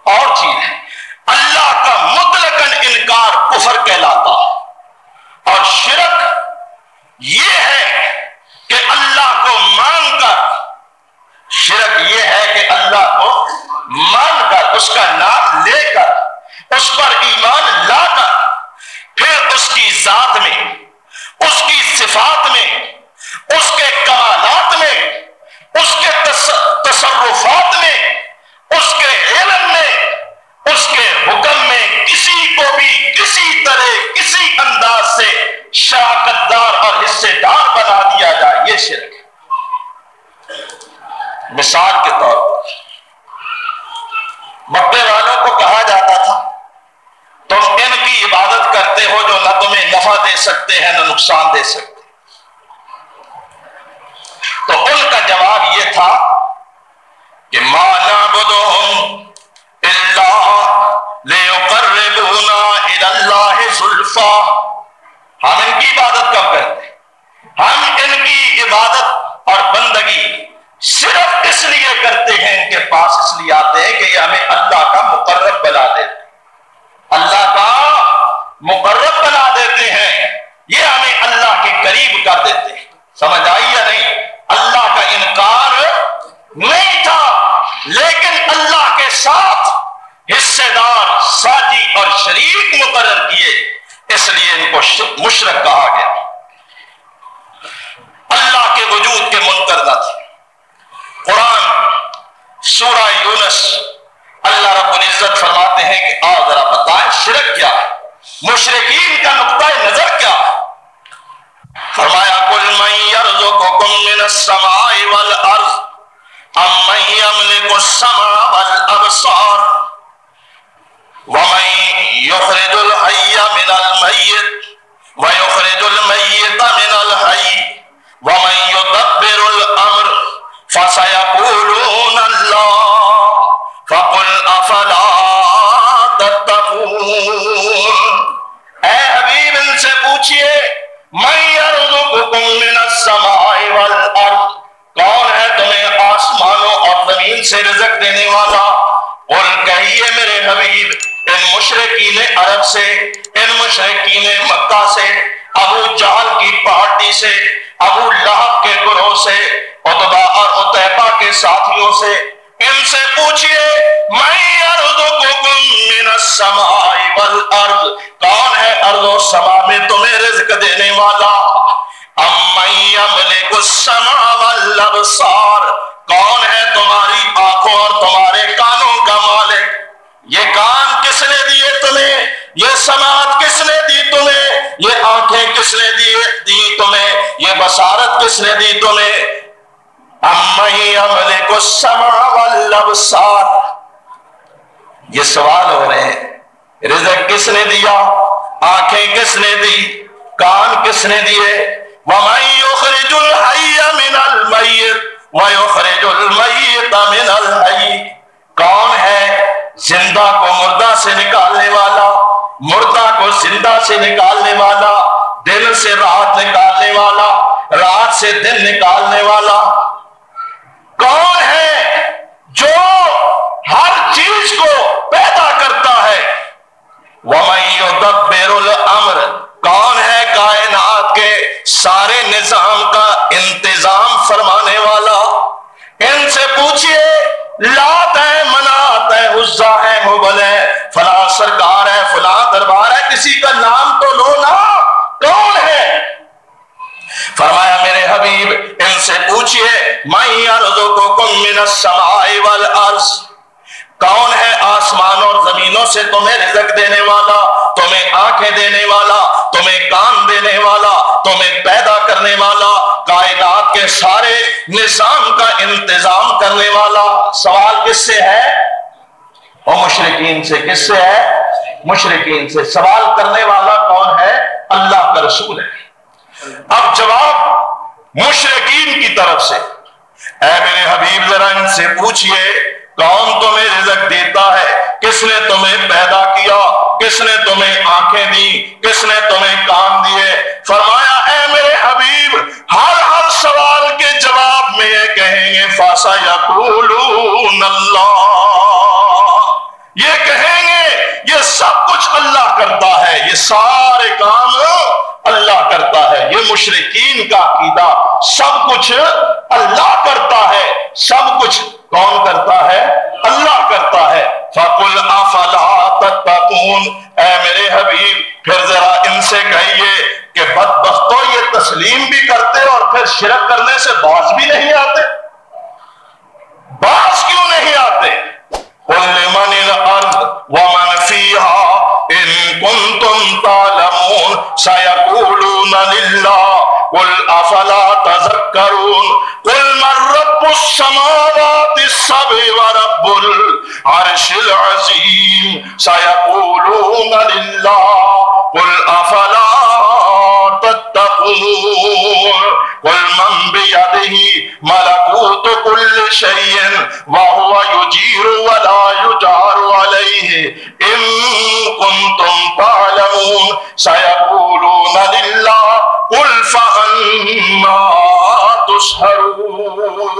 اور چیز ہے۔ اللہ کا مطلقاً انکار کفر کہلاتا اور شرک یہ ہے کہ اللہ کو مان کر، شرک یہ ہے کہ اللہ کو مان کر، اس کا نام لے کر، اس پر ایمان لا کر، پھر اس کی ذات میں، اس کی صفات میں، اس کے کمالات میں، اس کے تصرفات میں، اس کے علم میں، اس کے حکم میں کسی کو بھی کسی طرح کسی انداز سے شراکت دار اور حصے دار بنا دیا جائے، یہ شرک ہے۔ مثال کے طور پر مکے والوں کو کہا جاتا تھا تم ان کی عبادت کرتے ہو جو نہ تمہیں نفع دے سکتے ہیں نہ نقصان دے سکتے، تو ان کا جواب یہ تھا کہ ما نعبدهم الا ليقربونا ہیں ان کے پاس اس لیے آتے ہیں کہ یہ ہمیں اللہ کا مقرب بنا دیتے، اللہ کا مقرب بنا دیتے ہیں، یہ ہمیں اللہ کے قریب کر دیتے ہیں۔ سمجھ آئی یا نہیں؟ اللہ کا انکار نہیں تھا، لیکن اللہ کے ساتھ حصے دار، ساتھی اور شریک مقرر کیے، اس لیے ان کو مشرک کہا گیا، اللہ کے وجود کے منکر نہ تھے۔ قرآن سورہ یونس اللہ رب العزت فرماتے ہیں کہ آؤ ذرا بتائیں شرک کیا ہے، مشرکین کا نقطہ نظر کیا ہے؟ فرمایا قل من یرزقکم من السماء والارض امن یملک السمع والابصار ومن یخرج الحی من المیت ویخرج المیت من الحی ومن یدبر الامر فسیقولون اللہ فقل افلا تتقون۔ اے حبیب ان سے پوچھئے من یرزقکم من السماء والارض، کون ہے تمہیں آسمانوں اور زمین سے رزق دینے والا؟ قل کہیے میرے حبیب ان مشرکین عرب سے، ان مشرکین مکہ سے، ابو جہل کی پارٹی سے، ابو لہب کے گروہ سے، عتبہ اور عتیبہ کے ساتھیوں سے، ان سے پوچھئے من یرزقکم من السماء والارض، کون ہے ارض و سما میں تمہیں رزق دینے والا؟ امن یملک السمع والابصار، کون ہے تمہاری آنکھوں اور تمہارے کانوں کا مالک؟ یہ کان کس نے دیے تمہیں؟ یہ سماعت کس نے دی تمہیں؟ یہ آنکھیں کس نے دی تمہیں؟ یہ بصارت کس نے دی تمہیں؟ امن یملک السمع والابصار، یہ سوال ہو رہے ہیں، رزق کس نے دیا؟ آنکھیں کس نے دی؟ کان کس نے دیے؟ وَمَن يُخْرِجُ الْحَيَّ مِنَ الْمَيِّتِ وَيُخْرِجُ الْمَيِّتَ مِنَ الْحَيِّ، کون ہے زندہ کو مردہ سے نکالنے والا، مردہ کو زندہ سے نکالنے والا، دن سے رات نکالنے والا، رات سے دن نکالنے والا؟ کون ہے جو ہر چیز کو پیدا کرتا ہے؟ وَمَن يُدَبِّرُ الْأَمْرَ، کون ہے کائنات کے سارے نظام کا انتظام فرمانے والا؟ ان سے پوچھئے لات ہے، منات ہے، عزا ہے، ہبل ہے، فلاں سرکار ہے، فلاں دربار ہے، کسی کا نام تو لو نا، کون ہے؟ فرمایا میرے حبیب ان سے پوچھئے من یرزقکم من السماء والارض، کون ہے آسمان اور زمینوں سے تمہیں رزق دینے والا، تمہیں آنکھیں دینے والا، تمہیں کان دینے والا، تمہیں پیدا کرنے والا، کائنات کے سارے نظام کا انتظام کرنے والا؟ سوال کس سے ہے؟ اور مشرکین سے۔ کس سے ہے؟ مشرکین سے۔ سوال کرنے والا کون ہے؟ اللہ کا رسول ہے۔ اب جواب مشرکین کی طرف سے، اے میرے حبیب ذرا ان سے پوچھئے کون تمہیں رزق دیتا ہے؟ کس نے تمہیں پیدا کیا؟ کس نے تمہیں آنکھیں دی؟ کس نے تمہیں کان دیے؟ فرمایا اے میرے حبیب ہر سوال کے جواب میں یہ کہیں گے فَسَيَقُولُونَ اللَّهُ، یہ کہیں گے یہ سب کچھ اللہ کرتا ہے، یہ سارے کام اللہ کرتا ہے۔ یہ مشرکین کا عقیدہ، سب کچھ اللہ کرتا ہے، سب کچھ کون کرتا ہے؟ اللہ کرتا ہے۔ فَقُلْ أَفَلَا تَتَّقُونَ، اے میرے حبیب پھر ذرا ان سے کہیے کہ بدبختو یہ تسلیم بھی کرتے اور پھر شرک کرنے سے باز بھی نہیں آتے؟ باز کیوں نہیں آتے؟ قُلْ لِمَنِ الْأَرْضُ وَمَنْ فِيهَا إِن كُنتُمْ تَعْلَمُونَ سَيَقُولُونَ لِلَّهِ قُلْ أَفَلَا تَذَكَّرُونَ قُلْ مَنْ رَبُّ السَّمَاوَاتِ السَّبْعِ وَرَبُّ الْعَرْشِ الْعَظِيمِ سَيَقُولُونَ لِلَّهِ قُلْ أَفَلَا تَتَّقُونَ قُلْ مَنْ بِيَدِهِ مَلَكُوتُ كُلِّ شَيْءٍ وَهُوَ يُجِيرُ وَلَا يُجَارُ عَلَيْهِ إِن كُنتُمْ تَعْلَمُونَ سَيَقُولُونَ لِلَّهِ قُلْ فَأَنَّىٰ تُسْحَرُونَ۔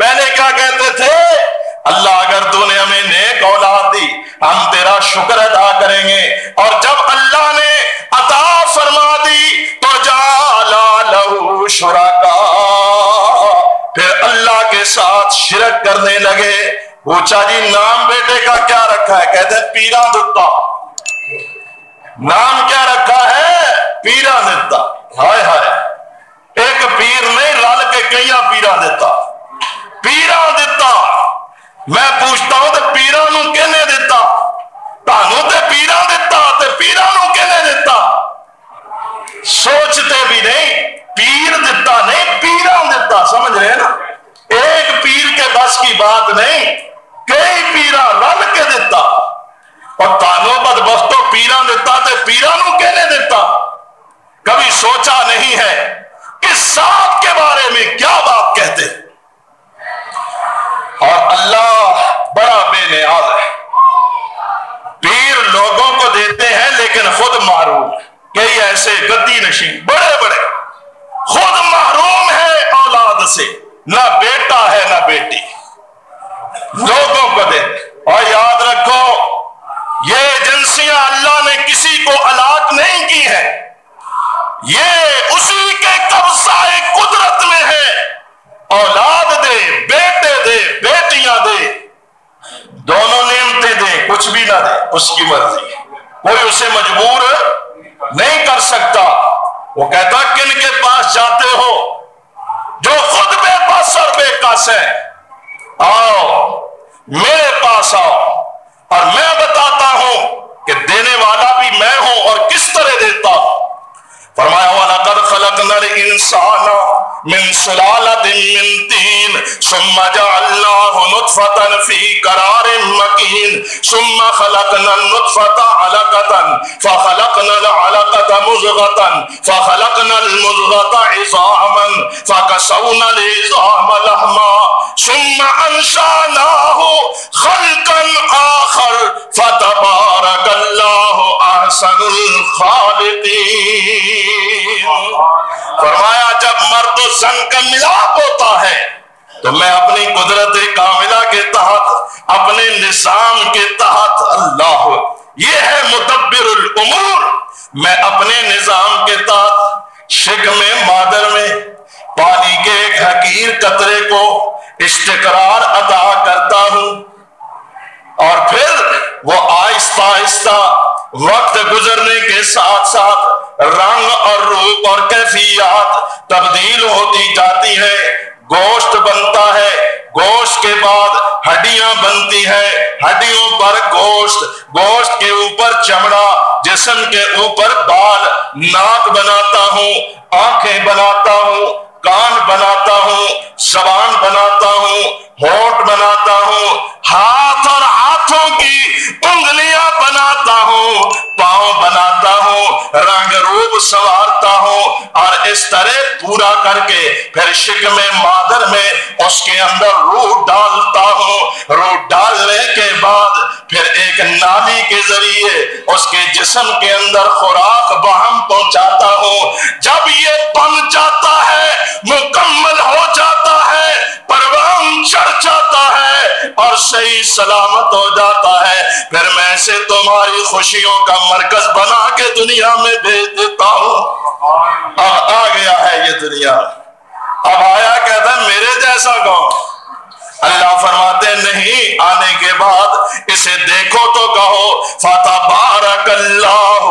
پہلے کیا کہتے تھے؟ اللہ اگر تو نے ہمیں نیک اولاد دی ہم تیرا شکر ادا کریں گے، اور جب اللہ نے عطا فرما دی تو جعل لہ شرکاء، پھر اللہ کے ساتھ شرک کرنے لگے۔ پوچھا جی نام بیٹے کا کیا رکھا ہے؟ کہتے ہیں پیرا دتا۔ نام کیا رکھا ہے؟ پیرا دتا۔ ہائے ہائے، ایک پیر نہیں رل کے کئیاں پیرا دیتا۔ پیرا دیتا، میں پوچھتا ہوں تو پیرا نو کہنے دیتا؟ تانوں تے پیرا دیتا تے پیرا نو کہنے دیتا؟ سوچتے بھی نہیں، پیر دیتا نہیں پیرا دیتا، سمجھ رہے ہیں نا؟ ایک پیر کے بس کی بات نہیں، کئی پیرا رل کے دیتا، اور تانوں بدبختو پیرا دیتا تے پیرا نو کہنے دیتا؟ کبھی سوچا نہیں ہے کہ ساتھ کے بارے میں کیا بات کہتے؟ اور اللہ بڑا بے نیاز ہے، پیر لوگوں کو دیتے ہیں لیکن خود محروم۔ کئی ایسے گدی نشین بڑے بڑے خود محروم ہے اولاد سے، نہ بیٹا ہے نہ بیٹی، لوگوں کو دیتے۔ اور یاد رکھو یہ ایجنسیاں اللہ نے کسی کو الاٹ نہیں کی ہے، یہ اسی کے قبضہ قدرت میں ہے۔ اولاد دے، بیٹے دے، بیٹیاں دے، دونوں نعمتیں دے، کچھ بھی نہ دے، اس کی مرضی، کوئی اسے مجبور نہیں کر سکتا۔ وہ کہتا کن کے پاس جاتے ہو؟ جو خود بے بس اور بے کس ہے، آؤ میرے پاس آؤ اور میں بتاتا ہوں کہ دینے والا بھی میں ہوں اور کس طرح دیتا ہوں۔ فرمایا وَلَقَدْ خَلَقْنَا الْإِنسَانَ مِنْ سُلَالَةٍ مِنْ طِينٍ ثُمَّ جَعَلْنَاهُ نُطْفَةً فِي قَرَارٍ مَكِينٍ ثُمَّ خَلَقْنَا النُّطْفَةَ عَلَقَةً فَخَلَقْنَا الْعَلَقَةَ مُضْغَةً فَخَلَقْنَا الْمُضْغَةَ عِظَامًا فَكَسَوْنَا الْعِظَامَ لَحْمًا ثُمَّ أَنشَأْنَاهُ خَلْقًا آخَرَ فَتَبَارَكَ اللَّهُ أَحْسَنُ الْخَالِقِينَ۔ فرمایا جب مرد و زن کا ملاپ ہوتا ہے تو میں اپنی قدرت کاملہ کے تحت، اپنے نظام کے تحت، اللہ یہ ہے مدبر الامور، میں اپنے نظام کے تحت شکم مادر میں پانی کے ایک حقیر قطرے کو استقرار عطا کرتا ہوں، اور پھر وہ آہستہ آہستہ وقت گزرنے کے ساتھ ساتھ رنگ اور روپ اور کیفیات تبدیل ہوتی جاتی ہے۔ گوشت بنتا ہے، گوشت کے بعد ہڈیاں بنتی ہے، ہڈیوں پر گوشت، گوشت کے اوپر چمڑا، جسم کے اوپر بال، ناک بناتا ہوں، آنکھیں بناتا ہوں، کان بناتا ہوں، زبان بناتا ہوں، ہونٹ بناتا ہوں، ہاتھ اور ہاتھوں کی انگلیاں بناتا ہوں، پاؤں بناتا ہوں، رنگ روپ سنوارتا ہوں، اور اس طرح پورا کر کے پھر شکم مادر میں اس کے اندر روح ڈالتا ہوں۔ روح ڈالنے کے بعد پھر ایک نالی کے ذریعے اس کے جسم کے اندر خوراک بہم پہنچاتا ہوں۔ جب یہ بن جاتا ہے، مکمل ہو جاتا ہے، پروان چڑھ جاتا ہے اور صحیح سلامت ہو جاتا ہے، پھر میں سے تمہاری خوشیوں کا مرکز بنا کے دنیا میں بھیج دیتا ہوں۔ اب آ گیا ہے یہ دنیا، اب آیا کہتا ہے میرے جیسا کون؟ اللہ فرماتے نہیں، آنے کے بعد اسے دیکھو تو کہو فَتَبَارَكَ اللَّهُ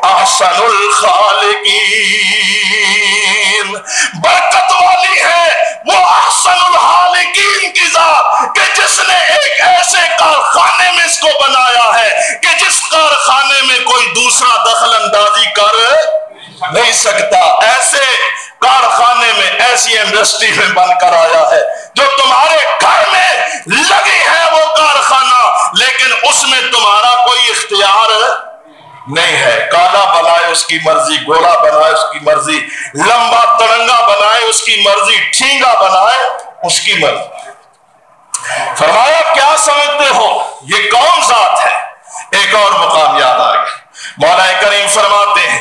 أَحْسَنُ الْخَالِقِينَ۔ برکت والی ہے وہ احسن الخالقین کی ذات کہ جس نے ایک ایسے کارخانے میں اس کو بنایا ہے کہ جس کارخانے میں کوئی دوسرا دخل اندازی کر نہیں سکتا، ایسے کارخانے میں، ایسی انڈسٹری میں بن کر آیا ہے جو تمہارے گھر میں لگی ہے وہ کارخانہ، لیکن اس میں تمہارا کوئی اختیار نہیں ہے۔ کالا بنائے اس کی مرضی، گورا بنائے اس کی مرضی، لمبا تڑنگا بنائے اس کی مرضی، ٹھینگا بنائے اس کی مرضی۔ فرمایا کیا سمجھتے ہو یہ کون ذات ہے؟ ایک اور مقام یاد آ گیا، مولا کریم فرماتے ہیں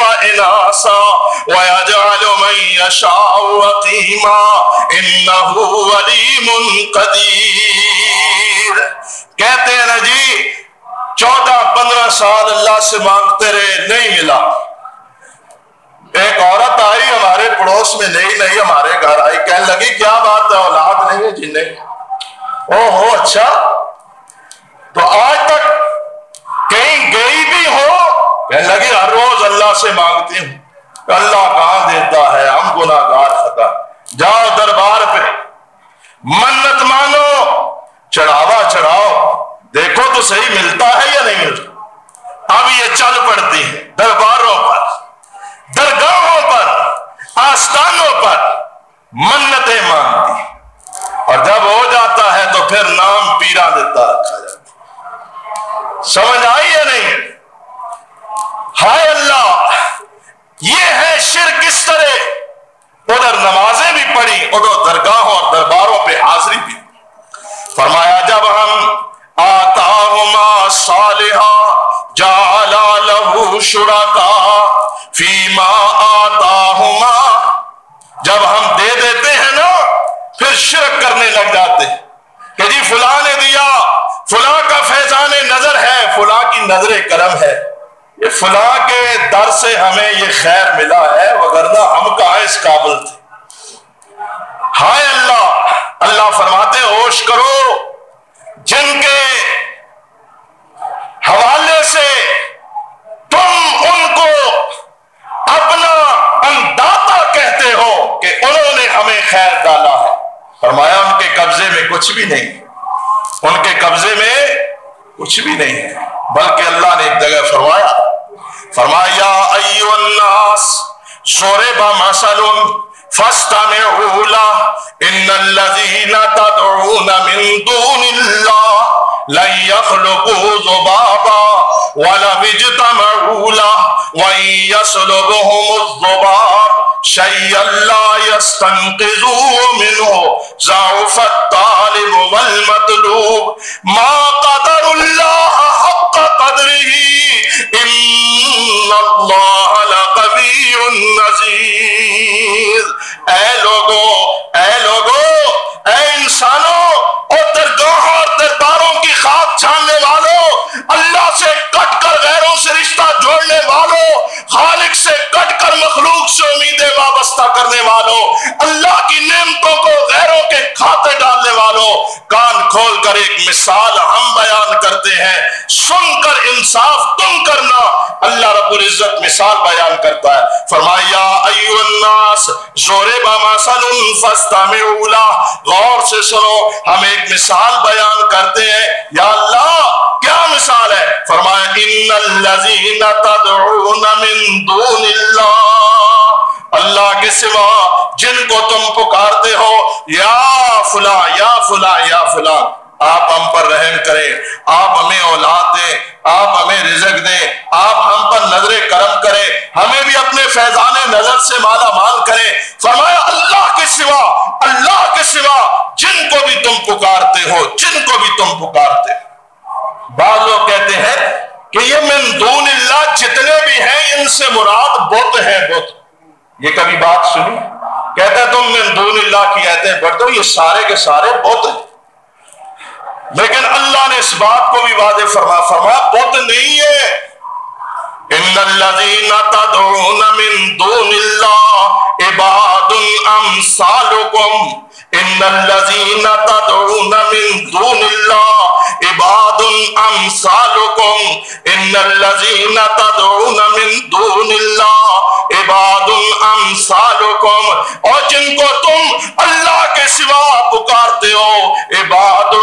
وإناثا ويجعل من يشاء عقيما إنه عليم قدير۔ کہتے ہیں نا جی 14-15 سال اللہ سے مانگتے رہے، نہیں ملا۔ ایک عورت آئی ہمارے پڑوس میں، نہیں ہمارے گھر آئی، کہنے لگی کیا بات ہے، اولاد نہیں ہے؟ جی نہیں۔ اوہو اچھا، تو آج تک کہیں گئی بھی ہو؟ کہنے لگی ہر روز اللہ سے مانگتی ہوں۔ اللہ کہاں دیتا ہے، ہم گناہگار خطا۔ جاؤ دربار پہ منت مانو، چڑھاوا چڑھاؤ، دیکھو تو صحیح ملتا ہے یا نہیں ملتا۔ اب یہ چل پڑتی ہے درباروں پر، درگاہوں پر، آستانوں پر منتیں مانگتی، اور جب ہو جاتا ہے تو پھر نام پیرا دیتا رکھا جاتا۔ سمجھ آئی یا نہیں؟ ہائے اللہ، یہ ہے شرک۔ اس طرح ادھر نمازیں بھی پڑھی، ادھر درگاہوں اور درباروں پہ حاضری بھی۔ فرمایا جب ہم آتاہما صالحا جعل لہ شرکا فیما آتاہما، جب ہم دے دیتے ہیں نا پھر شرک کرنے لگ جاتے ہیں کہ جی فلاں نے دیا، فلاں کا فیضان نظر ہے، فلاں کی نظر کرم ہے، یہ فلاں کے در سے ہمیں یہ خیر ملا ہے، وگرنہ ہم کہاں اس قابل تھے۔ ہائے اللہ، اللہ فرماتے ہوش کرو جن کے حوالے سے تم ان کو اپنا انداتا کہتے ہو کہ انہوں نے ہمیں خیر ڈالا ہے۔ فرمایا ان کے قبضے میں کچھ بھی نہیں، ان کے قبضے میں کچھ بھی نہیں ہے، بلکہ اللہ نے ایک جگہ فرمایا ایھا الناس ضرب مثل فاستمعوا له ان الذين تدعون من دون الله لن يخلقوا ذبابا ولو اجتمعوا له وان يسلبهم الذباب شيئا لا يستنقذوه منه ضعف الطالب والمطلوب ما قدر الله حق قدره ان اللہ لقوی عزیز۔ اے لوگوں، اے انسانوں اور درگاہوں اور درباروں کی خاک چھاننے والوں، اللہ سے کٹ کر غیروں سے رشتہ جوڑنے والوں، خالق سے کٹ کر مخلوق سے امیدیں وابستہ کرنے والوں، اللہ کی نعمتوں کو غیروں کے کھاتے ڈالنے والوں، کان کھول کر ایک مثال ہم بیان کرتے ہیں، سن کر انصاف تم کرنا۔ اللہ رب العزت مثال بیان کرتا ہے، فرمایا ایھا الناس ضرب مثل فاستمعوا له، غور سے سنو، ہم ایک مثال بیان کرتے ہیں۔ یا اللہ کیا مثال ہے؟ فرمایا ان الذین تدعون من دون اللہ، اللہ کے سوا جن کو تم پکارتے ہو، یا فلاں یا فلاں یا فلاں، آپ ہم پر رحم کریں، آپ ہمیں اولاد دیں، آپ ہمیں رزق دیں، آپ ہم پر نظر کرم کریں، ہمیں بھی اپنے فیضان نظر سے مالا مال کریں۔ فرمایا اللہ کے سوا جن کو بھی تم پکارتے ہو، بعض لوگ کہتے ہیں کہ یہ من دون اللہ جتنے بھی ہیں ان سے مراد بت ہیں، بت۔ یہ کبھی بات سنی؟ کہتے ہیں تم من دون اللہ کی آیتیں پڑھتے ہو، یہ سارے کے سارے بت ہیں۔ لیکن اللہ نے اس بات کو بھی واضح فرمایا بت نہیں ہے۔ ان الذین تدعون من دون اللہ عباد امثالکم، ان الذین تدعون من دون اللہ عباد امثالکم، ان الذین تدعون من دون اللہ عباد امثالکم، اور جن کو تم اللہ کے سوا پکارتے ہو، عباد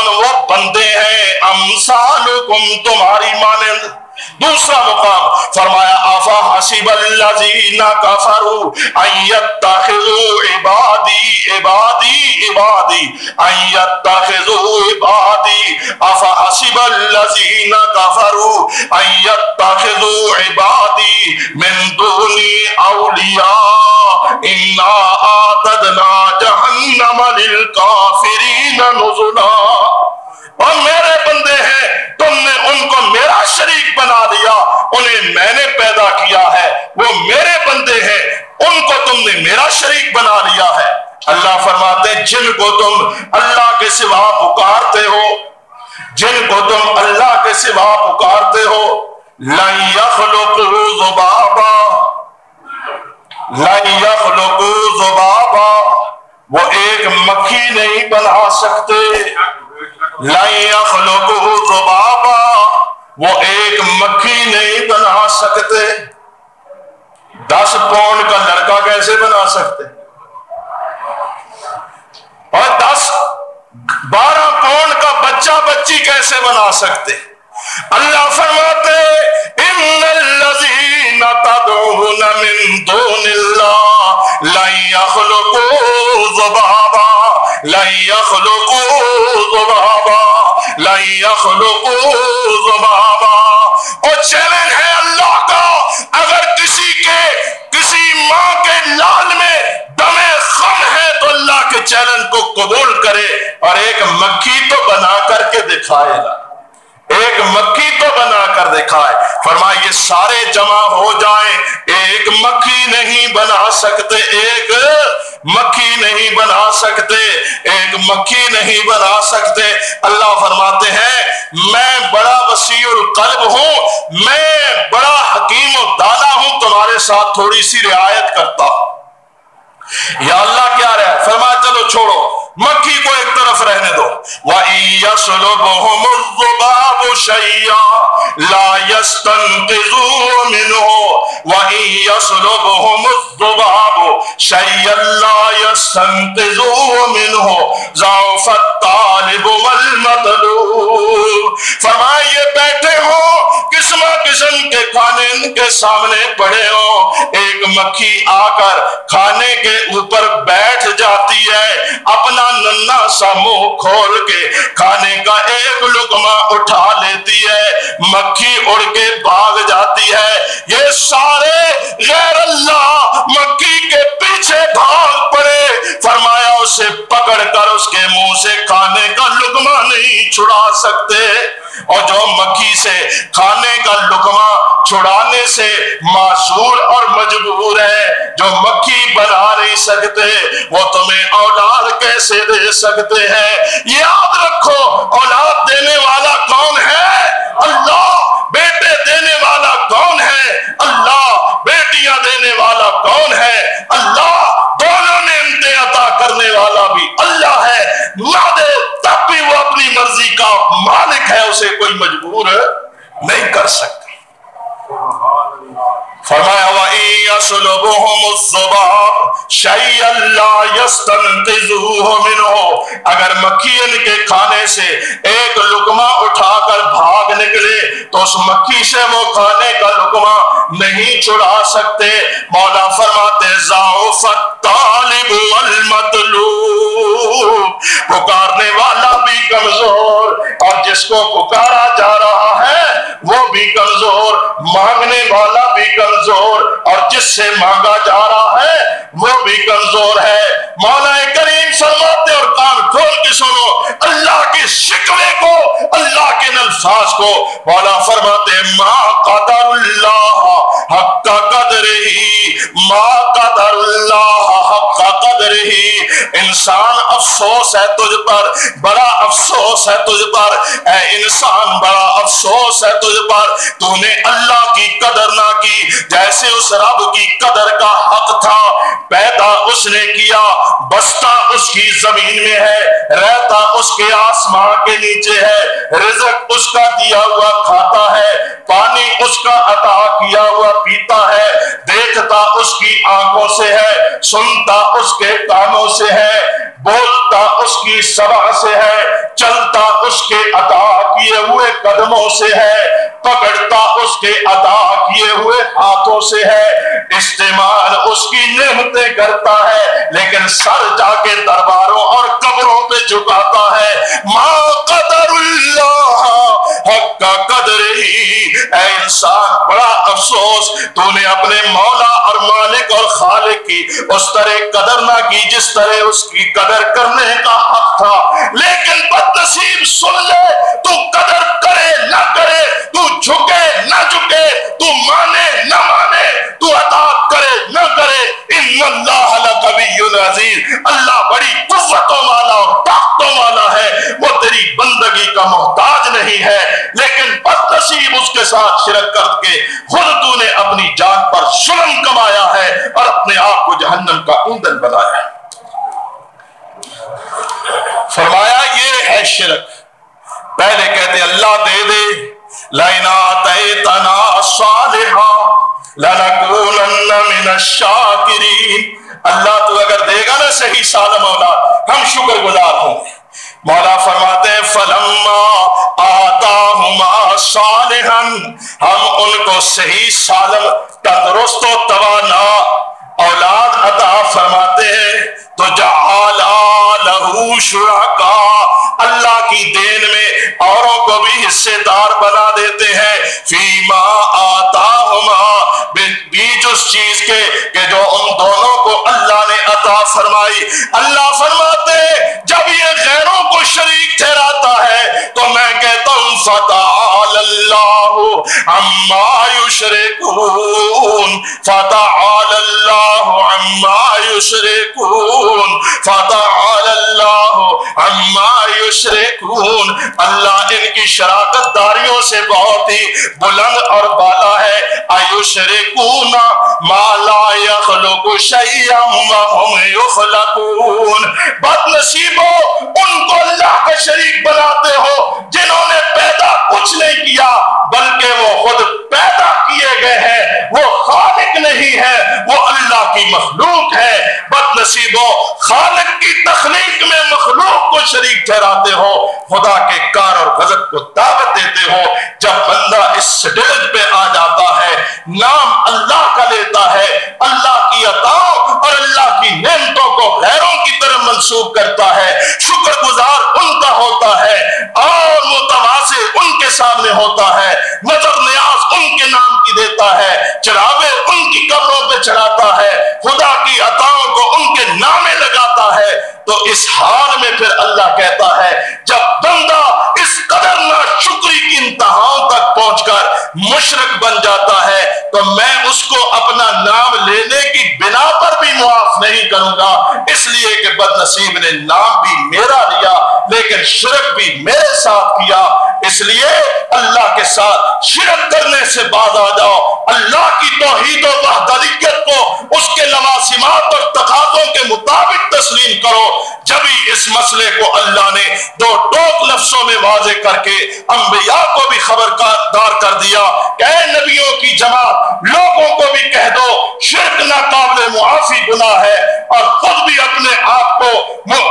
وہ بندے ہیں، امثالکم تمہاری مانند۔ دوسرا مقام فرمایا آفا حسب الذین کفروا ان یتخذوا عبادی ان یتخذوا عبادی، آفا حسب الذین کفروا ان یتخذوا عبادی من دونی اولیاء انا اعتدنا جہنم للکافرین نزلا۔ اور میرے بندے ہیں، تم نے ان کو میرا شریک بنا لیا، انہیں میں نے پیدا کیا ہے، وہ میرے بندے ہیں، ان کو تم نے میرا شریک بنا لیا ہے۔ اللہ فرماتے ہیں جن کو تم اللہ کے سوا پکارتے ہو، جن کو تم اللہ کے سوا پکارتے ہو، لن یخلقوا ذبابا، لن یخلقوا ذبابا، وہ ایک مکھی نہیں بنا سکتے، لن یخلقوا ذبابا، وہ ایک مکھی نہیں بنا سکتے۔ 10 پاؤنڈ کا لڑکا کیسے بنا سکتے، اور 10-12 پاؤنڈ کا بچہ بچی کیسے بنا سکتے؟ اللہ فرماتے ان الذین تدعون من دون اللہ لن یخلقوا ذبابا، لن یخلقوا ذبابا، لن یخلقوا ذبابا۔ اور چیلنج ہے اللہ کا، اگر کسی ماں کے لال میں دم خون ہے تو اللہ کے چیلنج کو قبول کرے اور ایک مکھی تو بنا کر کے دکھائے گا، ایک مکھی تو بنا کر دکھائے۔ فرمایا یہ سارے جمع ہو جائیں، ایک مکھی نہیں بنا سکتے، ایک مکھی نہیں بنا سکتے، ایک مکھی نہیں بنا سکتے۔ اللہ فرماتے ہیں میں بڑا وسیع القلب ہوں، میں بڑا حکیم و دانا ہوں، تمہارے ساتھ تھوڑی سی رعایت کرتا ہوں۔ یا اللہ کیا رہا ہے؟ فرمایا چلو چھوڑو، مکھی کو ایک طرف رہنے دو۔ وَإِن يَسْلُبْهُمُ الذُّبَابُ شَيْئًا لَا يَسْتَنقِذُوهُ مِنْهُ وَإِن يَسْلُبْهُمُ الذُّبَابُ شَيْئًا لَا يَسْتَنقِذُوهُ مِنْهُ ضَعْفَ الطَّالِبُ وَالْمَطْلُوبُ۔ فرمایا یہ بیٹھے ہو، قسم کے کھانے ان کے سامنے پڑے ہو، ایک مکھی آ کر کھانے کے اوپر بیٹھ جاتی ہے، اپنا ننھا سا منہ کھول کے کھانے کا ایک لقمہ اٹھا لیتی ہے، مکھی اڑ کے بھاگ جاتی ہے۔ یہ سارے غیر اللہ مکھی کے پیچھے بھاگ پڑے، فرمایا اسے پکڑ کر اس کے منہ سے کھانے کا لقمہ نہیں چھڑا سکتے۔ اور جو مکھی سے کھانے کا لقمہ چھڑانے سے معذور اور مجبور ہے، جو مکھی بنا نہیں سکتے، وہ تمہیں اولاد کیسے دے سکتے ہیں؟ یاد رکھو اولاد دینے والا کون ہے؟ اللہ۔ بیٹے دینے والا کون ہے؟ اللہ۔ بیٹیاں دینے والا کون ہے؟ اللہ۔ دونوں نعمتیں عطا کرنے والا بھی اللہ ہے، نہ دے تب بھی وہ اپنی مرضی کا مالک ہے، اسے کوئی مجبور نہیں کر سکتا۔ فرمایا وَإِن يَسْلُبْهُمُ الذُّبَابُ شَيْئًا لَا يَسْتَنقِذُوهُ مِنْهُ، اگر مکھی ان کے کھانے سے ایک لقمہ اٹھا کر بھاگ نکلے تو اس مکھی سے وہ کھانے کا لقمہ نہیں چھڑا سکتے۔ مولا فرماتے ضعف الطالب والمطلوب، پکارنے والا بھی کمزور اور جس کو پکارا جا رہا ہے وہ بھی کمزور، مانگنے والا بھی کمزور اور جس سے مانگا جا رہا ہے وہ بھی کمزور ہے۔ مولا کریم فرماتے، اور کان کھول کے سنو اللہ کے شکوے کو، اللہ کے الفاظ کو، مولا فرماتے ما قدر اللہ حق قدرہی، ما قدر اللہ حق قدرہی۔ انسان افسوس ہے تجھ پر، بڑا افسوس ہے تجھ پر، اے انسان بڑا افسوس ہے تجھ پر، تو نے اللہ کی قدر نہ کی جیسے اس رب کی قدر کا حق تھا۔ پیدا اس نے کیا، بستا اس کی زمین میں ہے، رہتا اس کے آسمان کے نیچے ہے، رزق اس کا دیا ہوا کھاتا ہے، پانی اس کا عطا کیا ہوا پیتا ہے، دیکھتا اس کی آنکھوں سے ہے، سنتا اس کے کانوں سے ہے، بولتا اس کی زبان سے ہے، چلتا اس کے عطا کیے ہوئے قدموں سے ہے، پکڑتا اس کے عطا کیے ہوئے ہاتھوں سے ہے، استعمال اس کی نعمتیں کرتا ہے، لیکن سر جا کے درباروں اور قبروں پہ جھکاتا ہے۔ ما قدر اللہ حق قدر ہی، اے انسان بڑا افسوس، تو نے اپنے مولا اور مالک اور خالق کی اس طرح قدر نہ کی جس طرح اس کی قدر کرنے کا حق تھا۔ لیکن بد نصیب سن لے، تو قدر کرے نہ کرے، تو جھکے اس کے ساتھ شرک کر کے خود تو نے اپنی جان پر ظلم کمایا ہے اور اپنے آپ کو جہنم کا ایندھن بنایا ہے۔ فرمایا یہ ہے شرک۔ پہلے کہتے اللہ دے دے، لَئِنْ آتَيْتَنَا صَالِحًا لَنَكُونَنَّ مِنَ الشَّاكِرِينَ، اللہ تو اگر دے گا نا صحیح سالم اولاد ہم شکر گزار ہوں گے۔ مولا فرماتے ہیں فَلَمَّا آتَاهُمَا صَالِحًا، ہم ان کو صحیح سالم تندرست و توانا اولاد عطا فرماتے ہیں تو جعلا لہو شرکا، اللہ کی دین میں اوروں کو بھی حصے دار بنا دیتے ہیں، فیما آتاہما، بیچ اس چیز کے کہ جو ان دونوں کو اللہ نے عطا فرمائی۔ اللہ فرماتے جب یہ غیروں کو شریک ٹھہراتا ہے تو میں کہتا ہوں فتعال اللہ عما یشرکون، فتعال اللہ عما یشرکون، فتعال اللہ عما یشرکون، اللہ ان کی شراکت داریوں سے بہت ہی بلند اور بالا ہے۔ ایشرکون ما لا یخلق شیئا وهم یخلقون، بد نصیبو ان کو اللہ کا شریک بناتے ہو جنہوں نے پیدا کچھ نہیں کیا بلکہ وہ خود پیدا کیے گئے ہیں، وہ خالق نہیں ہے، وہ اللہ کی مخلوق ہے۔ بد نصیبو خالق کی تخلیق میں مخلوق کو شریک ٹھہراتے ہو، خدا کے کار اور غضب کو دعوت دیتے ہو۔ جب بندہ اس سٹیج پہ آ جاتا ہے، نام اللہ کا لیتا ہے، اللہ کی عطاؤں اور اللہ کی نعمتوں کو غیروں کی طرف منسوب کرتا ہے، شکر گزار ان کا ہوتا ہے اور متواضع ان کے سامنے ہوتا ہے، نظر نیاز ان کے نام کی دیتا ہے، چڑھاوے ان کی قبروں پہ چڑھاتا ہے، خدا کی عطاؤں کو ان کے نامے لگاتا ہے، تو اس حال میں پھر اللہ کہتا ہے جب بندہ اس قدر ناشکری کی انتہاؤں تک پہنچ کر مشرک بن جاتا ہے تو میں اس کو اپنا نام لینے کی بنا پر بھی معاف نہیں کروں گا، اس لیے کہ بد نصیب نے نام بھی میرا لیا لیکن شرک بھی میرے ساتھ کیا۔ اس لیے اللہ کے ساتھ شرک کرنے سے باز آ جاؤ، اللہ کی توحید و وحدانیت کو اس کے لوازمات اور تقاضوں کے مطابق تسلیم کرو۔ جبھی اس مسئلے کو اللہ نے دو ٹوک لفظوں میں واضح کر کے انبیاء کو بھی خبردار کر دیا کہ اے نبیوں کی جماعت، لوگوں کو بھی کہہ دو شرک ناقابل معافی گناہ ہے، اور خود بھی اپنے آپ کو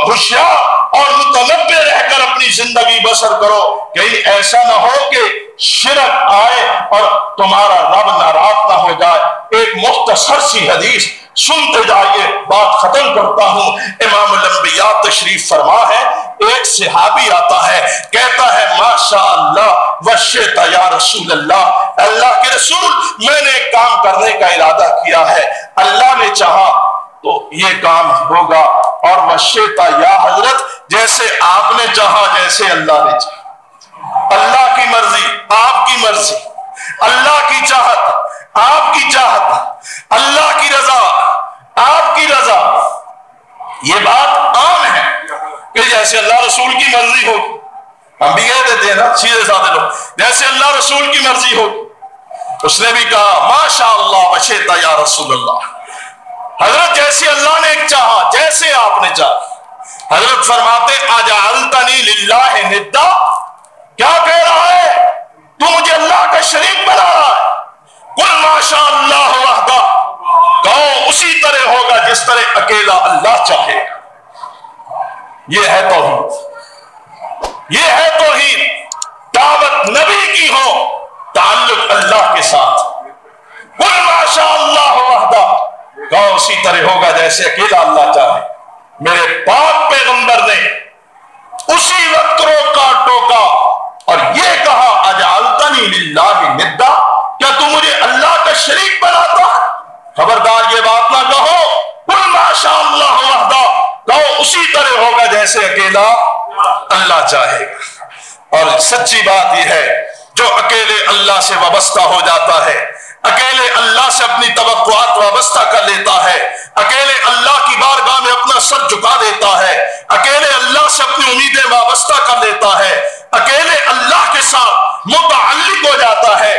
ہوشیار اور متنبہ رہ کر اپنی زندگی بسر کرو، کہیں ایسا نہ ہو کہ شرک آئے اور تمہارا رب ناراض نہ ہو جائے۔ ایک مختصر سی حدیث سنتے جائیے، بات ختم کرتا ہوں۔ امام الانبیاء تشریف فرما ہے، ایک صحابی آتا ہے کہتا ہے ماشاء اللہ وشیت یا رسول اللہ، اللہ کے رسول میں نے ایک کام کرنے کا ارادہ کیا ہے، اللہ نے چاہا تو یہ کام ہوگا، اور وشیتا یا حضرت جیسے آپ نے چاہا، جیسے اللہ نے چاہا، اللہ کی مرضی آپ کی مرضی، اللہ کی چاہت آپ کی چاہت، اللہ کی رضا آپ کی رضا۔ یہ بات عام ہے کہ جیسے اللہ رسول کی مرضی ہو، ہم بھی کہہ دیتے ہیں نا سیدھے سادے لوگ، جیسے اللہ رسول کی مرضی ہو۔ اس نے بھی کہا ماشاء اللہ وشیتا یا رسول اللہ، حضرت جیسے اللہ نے ایک چاہا، جیسے آپ نے چاہا۔ حضرت فرماتے اجعلتنی للہ ندا، کیا کہہ رہا ہے تو مجھے اللہ کا شریک بنا رہا ہے؟ قل ماشاء اللہ وحدہ، کہو اسی طرح ہوگا جس طرح اکیلا اللہ چاہے۔ یہ ہے توحید، یہ ہے توحید۔ دعوت نبی کی ہو، تعلق اللہ کے ساتھ۔ قل ماشاء اللہ وحدہ، کہو اسی طرح ہوگا جیسے اکیلا اللہ چاہے۔ میرے پاک پیغمبر نے اسی وقت روکا ٹوکا اور یہ کہا اجعلتنی للہ ندا، کیا تم مجھے اللہ کا شریک بناتا؟ خبردار یہ بات نہ کہو قل ماشاء اللہ وحدہ، کہو اسی طرح ہوگا جیسے اکیلا اللہ چاہے گا۔ اور سچی بات یہ ہے جو اکیلے اللہ سے وابستہ ہو جاتا ہے، اکیلے اللہ سے اپنی توقعات وابستہ کر لیتا ہے، اکیلے اللہ کی بارگاہ میں اپنا سر جھکا دیتا ہے، اکیلے اللہ سے اپنی امیدیں وابستہ کر لیتا ہے، اکیلے اللہ کے ساتھ متعلق ہو جاتا ہے،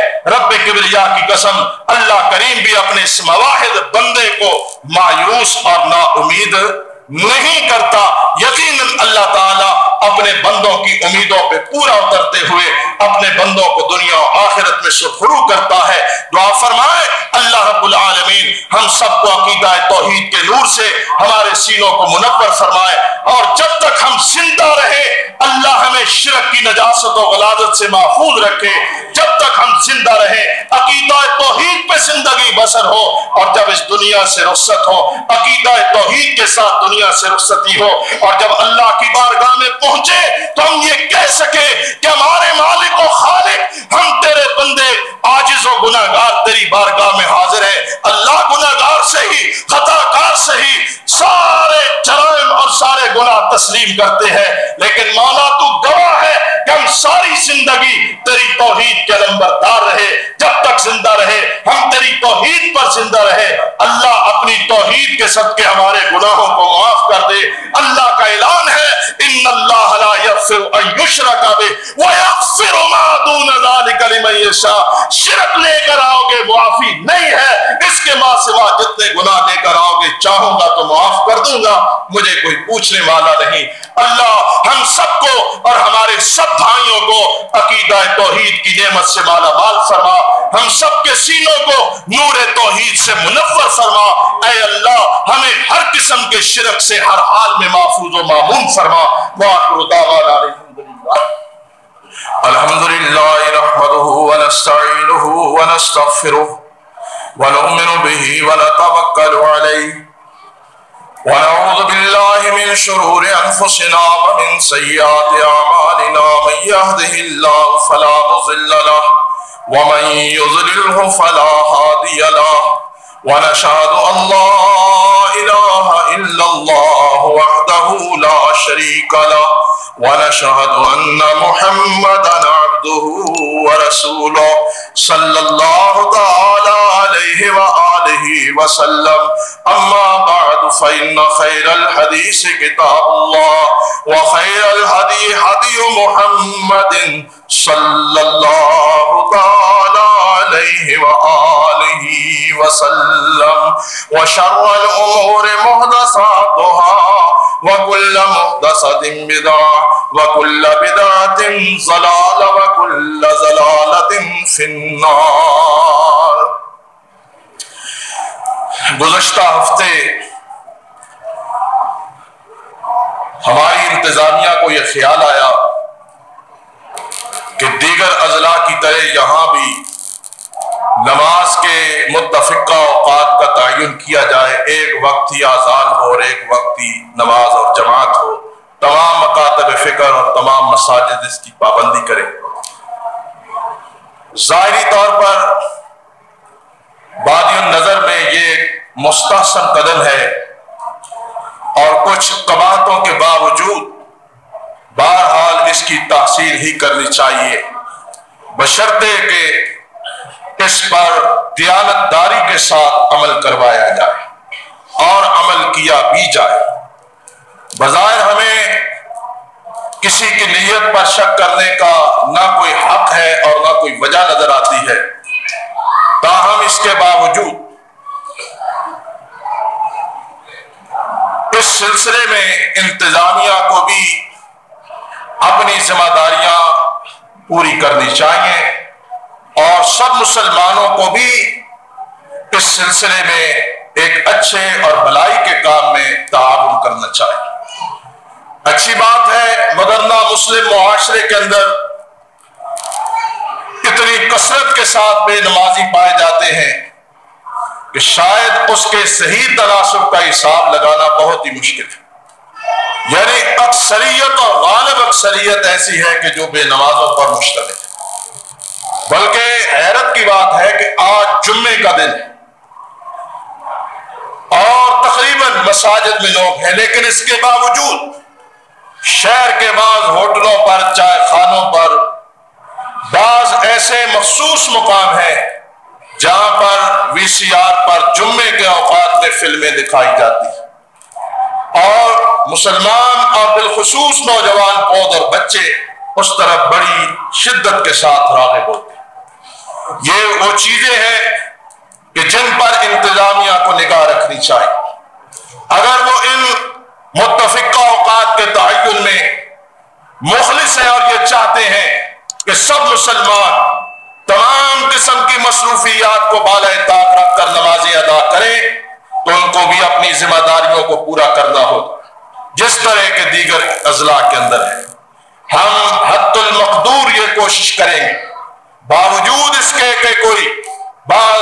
قسم اللہ کریم بھی اپنے اس مواحد بندے کو مایوس اور نا امید نہیں کرتا۔ یقیناً اللہ تعالیٰ اپنے بندوں کی امیدوں پہ پورا اترتے ہوئے اپنے بندوں کو دنیا و آخرت میں سرخرو کرتا ہے۔ دعا فرمائے اللہ رب العالمین ہم سب کو عقیدہ توحید کے نور سے ہمارے سینوں کو منور فرمائے، اور جب تک ہم زندہ رہے اللہ ہمیں شرک کی نجاست و غلاظت سے محفوظ رکھے۔ جب تک ہم زندہ رہے عقیدہ توحید پہ زندگی بسر ہو، اور جب اس دنیا سے رخصت ہو عقیدہ توحید کے ساتھ دنیا سے رخصتی ہو، اور جب اللہ کی بارگاہ میں پہنچے تو ہم یہ کہہ سکے کہ ہمارے مالک و خالق ہم تیرے بندے عاجز و گناہگار تیری بارگاہ میں حاضر ہیں۔ اللہ گناہگار سے ہی خطا کار سے ہی سارے جرائم اور سارے گناہ تسلیم کرتے ہیں، لیکن مولا تو گواہ ہے کہ ہم ساری زندگی تیری توحید کے علمبردار رہے۔ جب تک زندہ رہے ہم تیری توحید پر زندہ رہے۔ اللہ اپنی توحید کے صدقے ہمارے گناہوں کو معاف کر دے۔ اللہ کا اعلان ہے ان اللہ لا یغفر ان یشرک بہ ویغفر ما دون ذلک لمن یشاء۔ شرک لے کر آؤ گے معافی نہیں ہے، اس کے ماں سوا جتنے گناہ لے کر آؤ گے چاہوں گا تو معاف کر دوں گا، مجھے کوئی پوچھنے والا نہیں۔ اللہ ہم سب کو اور ہمارے سب بھائیوں کو عقیدہ توحید کی نعمت سے مالا مال فرما، ہم سب کے سینوں کو نور توحید سے منور فرما۔ اے اللہ ہمیں ہر قسم کے شرک سے ہر حال میں محفوظ و مامون فرما۔ وآخر دعوانا الحمدللہ نحمده ونستعینه ونستغفره ونؤمن به ونتوکل علیہ ونعوذ باللہ من شرور انفسنا ومن سیئات اعمالنا من يهده الله فلا مضل له ومن يضلله فلا هادي له ونشهد ان لا اله الا الله وحده لا شريك له ونشهد ان محمدا عبده ورسوله صلی اللہ تعالی علیہ وآلہ وسلم۔ اما بعد فإن خیر الحدیث کتاب اللہ وخیر الہدی ہدی محمد صلی اللہ تعالی علیہ وآلہ وسلم، وشر الامور محدثاتها وكل محدثة بدعة وكل بدعة ضلالة وكل ضلالة في النار۔ گزشتہ ہفتے ہماری انتظامیہ کو یہ خیال آیا کہ دیگر اضلاع کی طرح یہاں بھی نماز کے متفقہ اوقات کا تعین کیا جائے، ایک وقت ہی اذان ہو اور ایک وقت ہی نماز اور جماعت ہو، تمام مکاتب فکر اور تمام مساجد اس کی پابندی کریں۔ ظاہری طور پر بادی النظر میں یہ ایک مستحسن قدم ہے، اور کچھ قباحتوں کے باوجود بہرحال اس کی تحصیل ہی کرنی چاہیے، بشرطے کہ اس پر دیانتداری کے ساتھ عمل کروایا جائے اور عمل کیا بھی جائے۔ بظاہر ہمیں کسی کی نیت پر شک کرنے کا نہ کوئی حق ہے اور نہ کوئی وجہ نظر آتی ہے، تاہم اس کے باوجود اس سلسلے میں انتظامیہ کو بھی اپنی ذمہ داریاں پوری کرنی چاہیے، اور سب مسلمانوں کو بھی اس سلسلے میں ایک اچھے اور بھلائی کے کام میں تعاون کرنا چاہیے۔ اچھی بات ہے مدرنہ مسلم معاشرے کے اندر اتنی کثرت کے ساتھ بے نمازی پائے جاتے ہیں کہ شاید اس کے صحیح تناسب کا حساب لگانا بہت ہی مشکل ہے، یعنی اکثریت اور غالب اکثریت ایسی ہے کہ جو بے نمازوں پر مشتمل ہے۔ بلکہ حیرت کی بات ہے کہ آج جمعے کا دن ہے اور تقریباً مساجد میں لوگ ہیں، لیکن اس کے باوجود شہر کے بعض ہوٹلوں پر، چائے خانوں پر بعض ایسے مخصوص مقام ہیں جہاں پر وی سی آر پر جمعے کے اوقات میں فلمیں دکھائی جاتی ہیں، اور مسلمان اور بالخصوص نوجوان پود اور بچے اس طرف بڑی شدت کے ساتھ راغب ہوتے ہیں۔ یہ وہ چیزیں ہیں کہ جن پر انتظامیہ کو نگاہ رکھنی چاہیے۔ اگر وہ ان متفقہ اوقات کے تعین میں مخلص ہیں اور یہ چاہتے ہیں کہ سب مسلمان تمام قسم کی مصروفیات کو بالائے طاق رکھ کر نمازیں ادا کریں تو ان کو بھی اپنی ذمہ داریوں کو پورا کرنا ہوگا جس طرح کے دیگر اضلاع کے اندر ہے۔ ہم حد المقدور یہ کوشش کریں گے، باوجود اس کے کہ کوئی بعض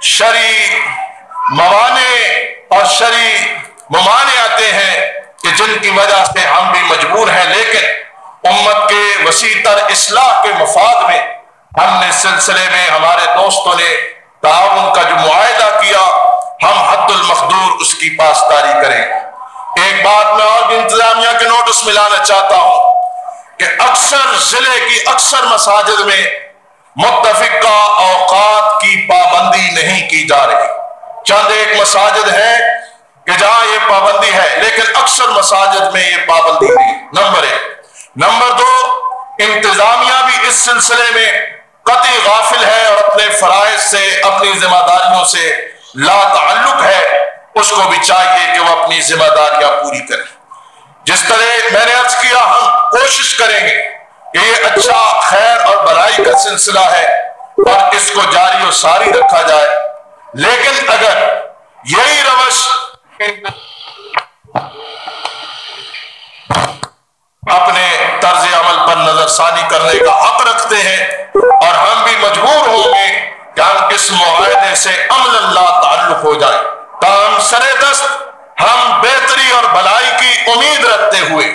شرعی موانع اور شرعی ممانعتیں ہیں کہ جن کی وجہ سے ہم بھی مجبور ہیں، لیکن امت کے وسیع تر اصلاح کے مفاد میں ہم نے سلسلے میں ہمارے دوستوں نے تعاون کا جو معاہدہ کیا، ہم حد المقدور اس کی پاسداری کریں۔ ایک بات میں اور بھی انتظامیہ کے نوٹس میں لانا چاہتا ہوں کہ اکثر ضلع کی اکثر مساجد میں متفقہ اوقات کی پابندی نہیں کی جا رہی۔ چند ایک مساجد ہیں کہ جہاں یہ پابندی ہے، لیکن اکثر مساجد میں یہ پابندی نہیں۔ نمبر ایک۔ نمبر دو، انتظامیہ بھی اس سلسلے میں قطعی غافل ہے اور اپنے فرائض سے، اپنی ذمہ داریوں سے لا تعلق ہے۔ اس کو بھی چاہیے کہ وہ اپنی ذمہ داریاں پوری کرے۔ جس طرح میں نے عرض کیا، ہم کوشش کریں گے کہ یہ اچھا خیر اور بھلائی کا سلسلہ ہے اور اس کو جاری و ساری رکھا جائے، لیکن اگر یہی روش اپنے طرز عمل پر نظر ثانی کرنے کا حق رکھتے ہیں اور ہم بھی مجبور ہوں گے کہ ہم اس معاہدے سے عملاً لا تعلق ہو جائے، تاہم سرے دست ہم بہتری اور بھلائی کی امید رکھتے ہوئے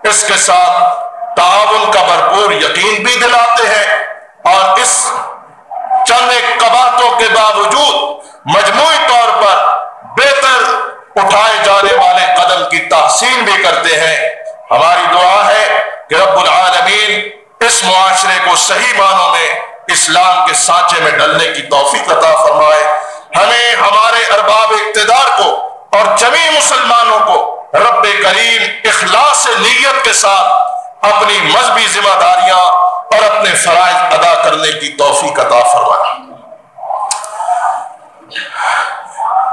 اس کے ساتھ تعاون کا بھرپور یقین بھی دلاتے ہیں اور اس چند قباحتوں کے باوجود مجموعی طور پر بہتر اٹھائے جانے والے قدم کی تحسین بھی کرتے ہیں۔ ہماری دعا ہے کہ رب العالمین اس معاشرے کو صحیح معنوں میں اسلام کے سانچے میں ڈلنے کی توفیق عطا فرمائے۔ ہمیں، ہمارے ارباب اقتدار کو اور جمیع مسلمانوں کو رب کریم اخلاص نیت کے ساتھ اپنی مذہبی ذمہ داریاں اور اپنے فرائض ادا کرنے کی توفیق عطا فرمائے۔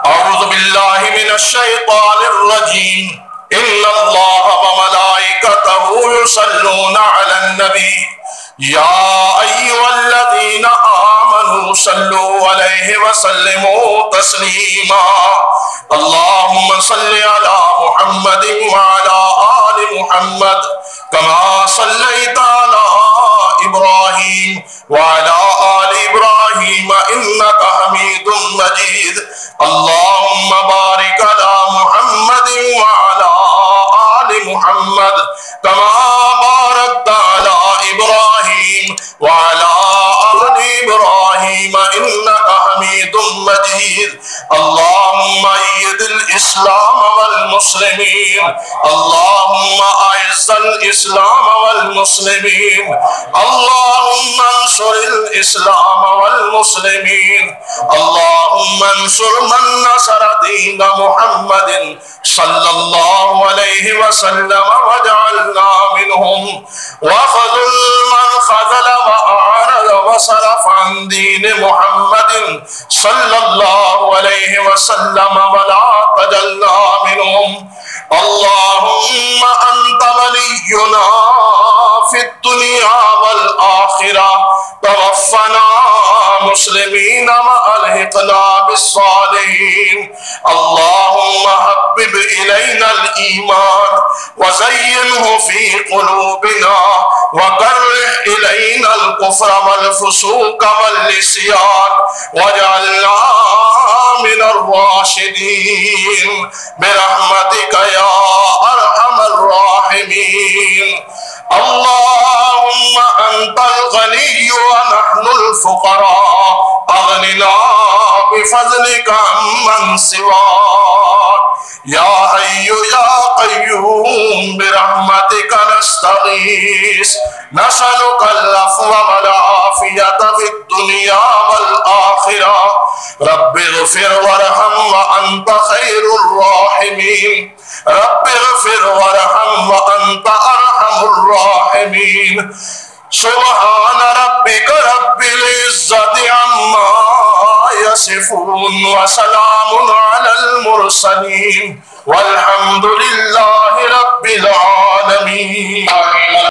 اعوذ باللہ من الشیطان الرجیم، ان اللہ وملائکتہ یصلون علی النبی یا ایھا الذین آمنوا صلوا علیہ وسلموا تسلیما۔ اللہم صل علی محمد وعلی آل محمد کما صلیت علی ابراہیم وعلی آل ابراہیم انک حمید مجید۔ اللہم بارک علی محمد وعلی آل محمد کما بارکت علی ابراہیم وعلی آل ابراہیم انک حمید مجید۔ اللہم اید الاسلام والمسلمین، اللہم اعز الاسلام والمسلمین، اللہم انصر الاسلام والمسلمین، اللہم انصر من نصر دین محمد صلی اللہ علیہ وسلم واجعلنا منہم، وخذل من خذل وأعرض وصرف عن دین محمد صلی اللہ علیہ وسلم ولا تجلنا منہم۔ اللہم انت ولینا فی الدنیا والآخرہ، توفنا مسلمین والحقنا بالصالحین۔ اللہم حبب الینا الایمان وزینہ فی قلوبنا وکرہ الینا الکفر والفسوق والعصیان واجعلنا من الراشدین برحمتک یا ارحم الراحمین۔ اللہم انت الغنی ونحن الفقراء، اغننا بفضلک عمن سواک، یا حی یا قیوم برحمتک نستغیث، نسألک العفو والعافیۃ فی الدنیا والآخرہ، رب اغفر وارحم وانت خیر الراحمین، رب اغفر وارحم وانت ارحم الراحمین۔ سبحان ربک رب العزت عما یصفون وسلام علی المرسلین والحمد للہ رب العالمین.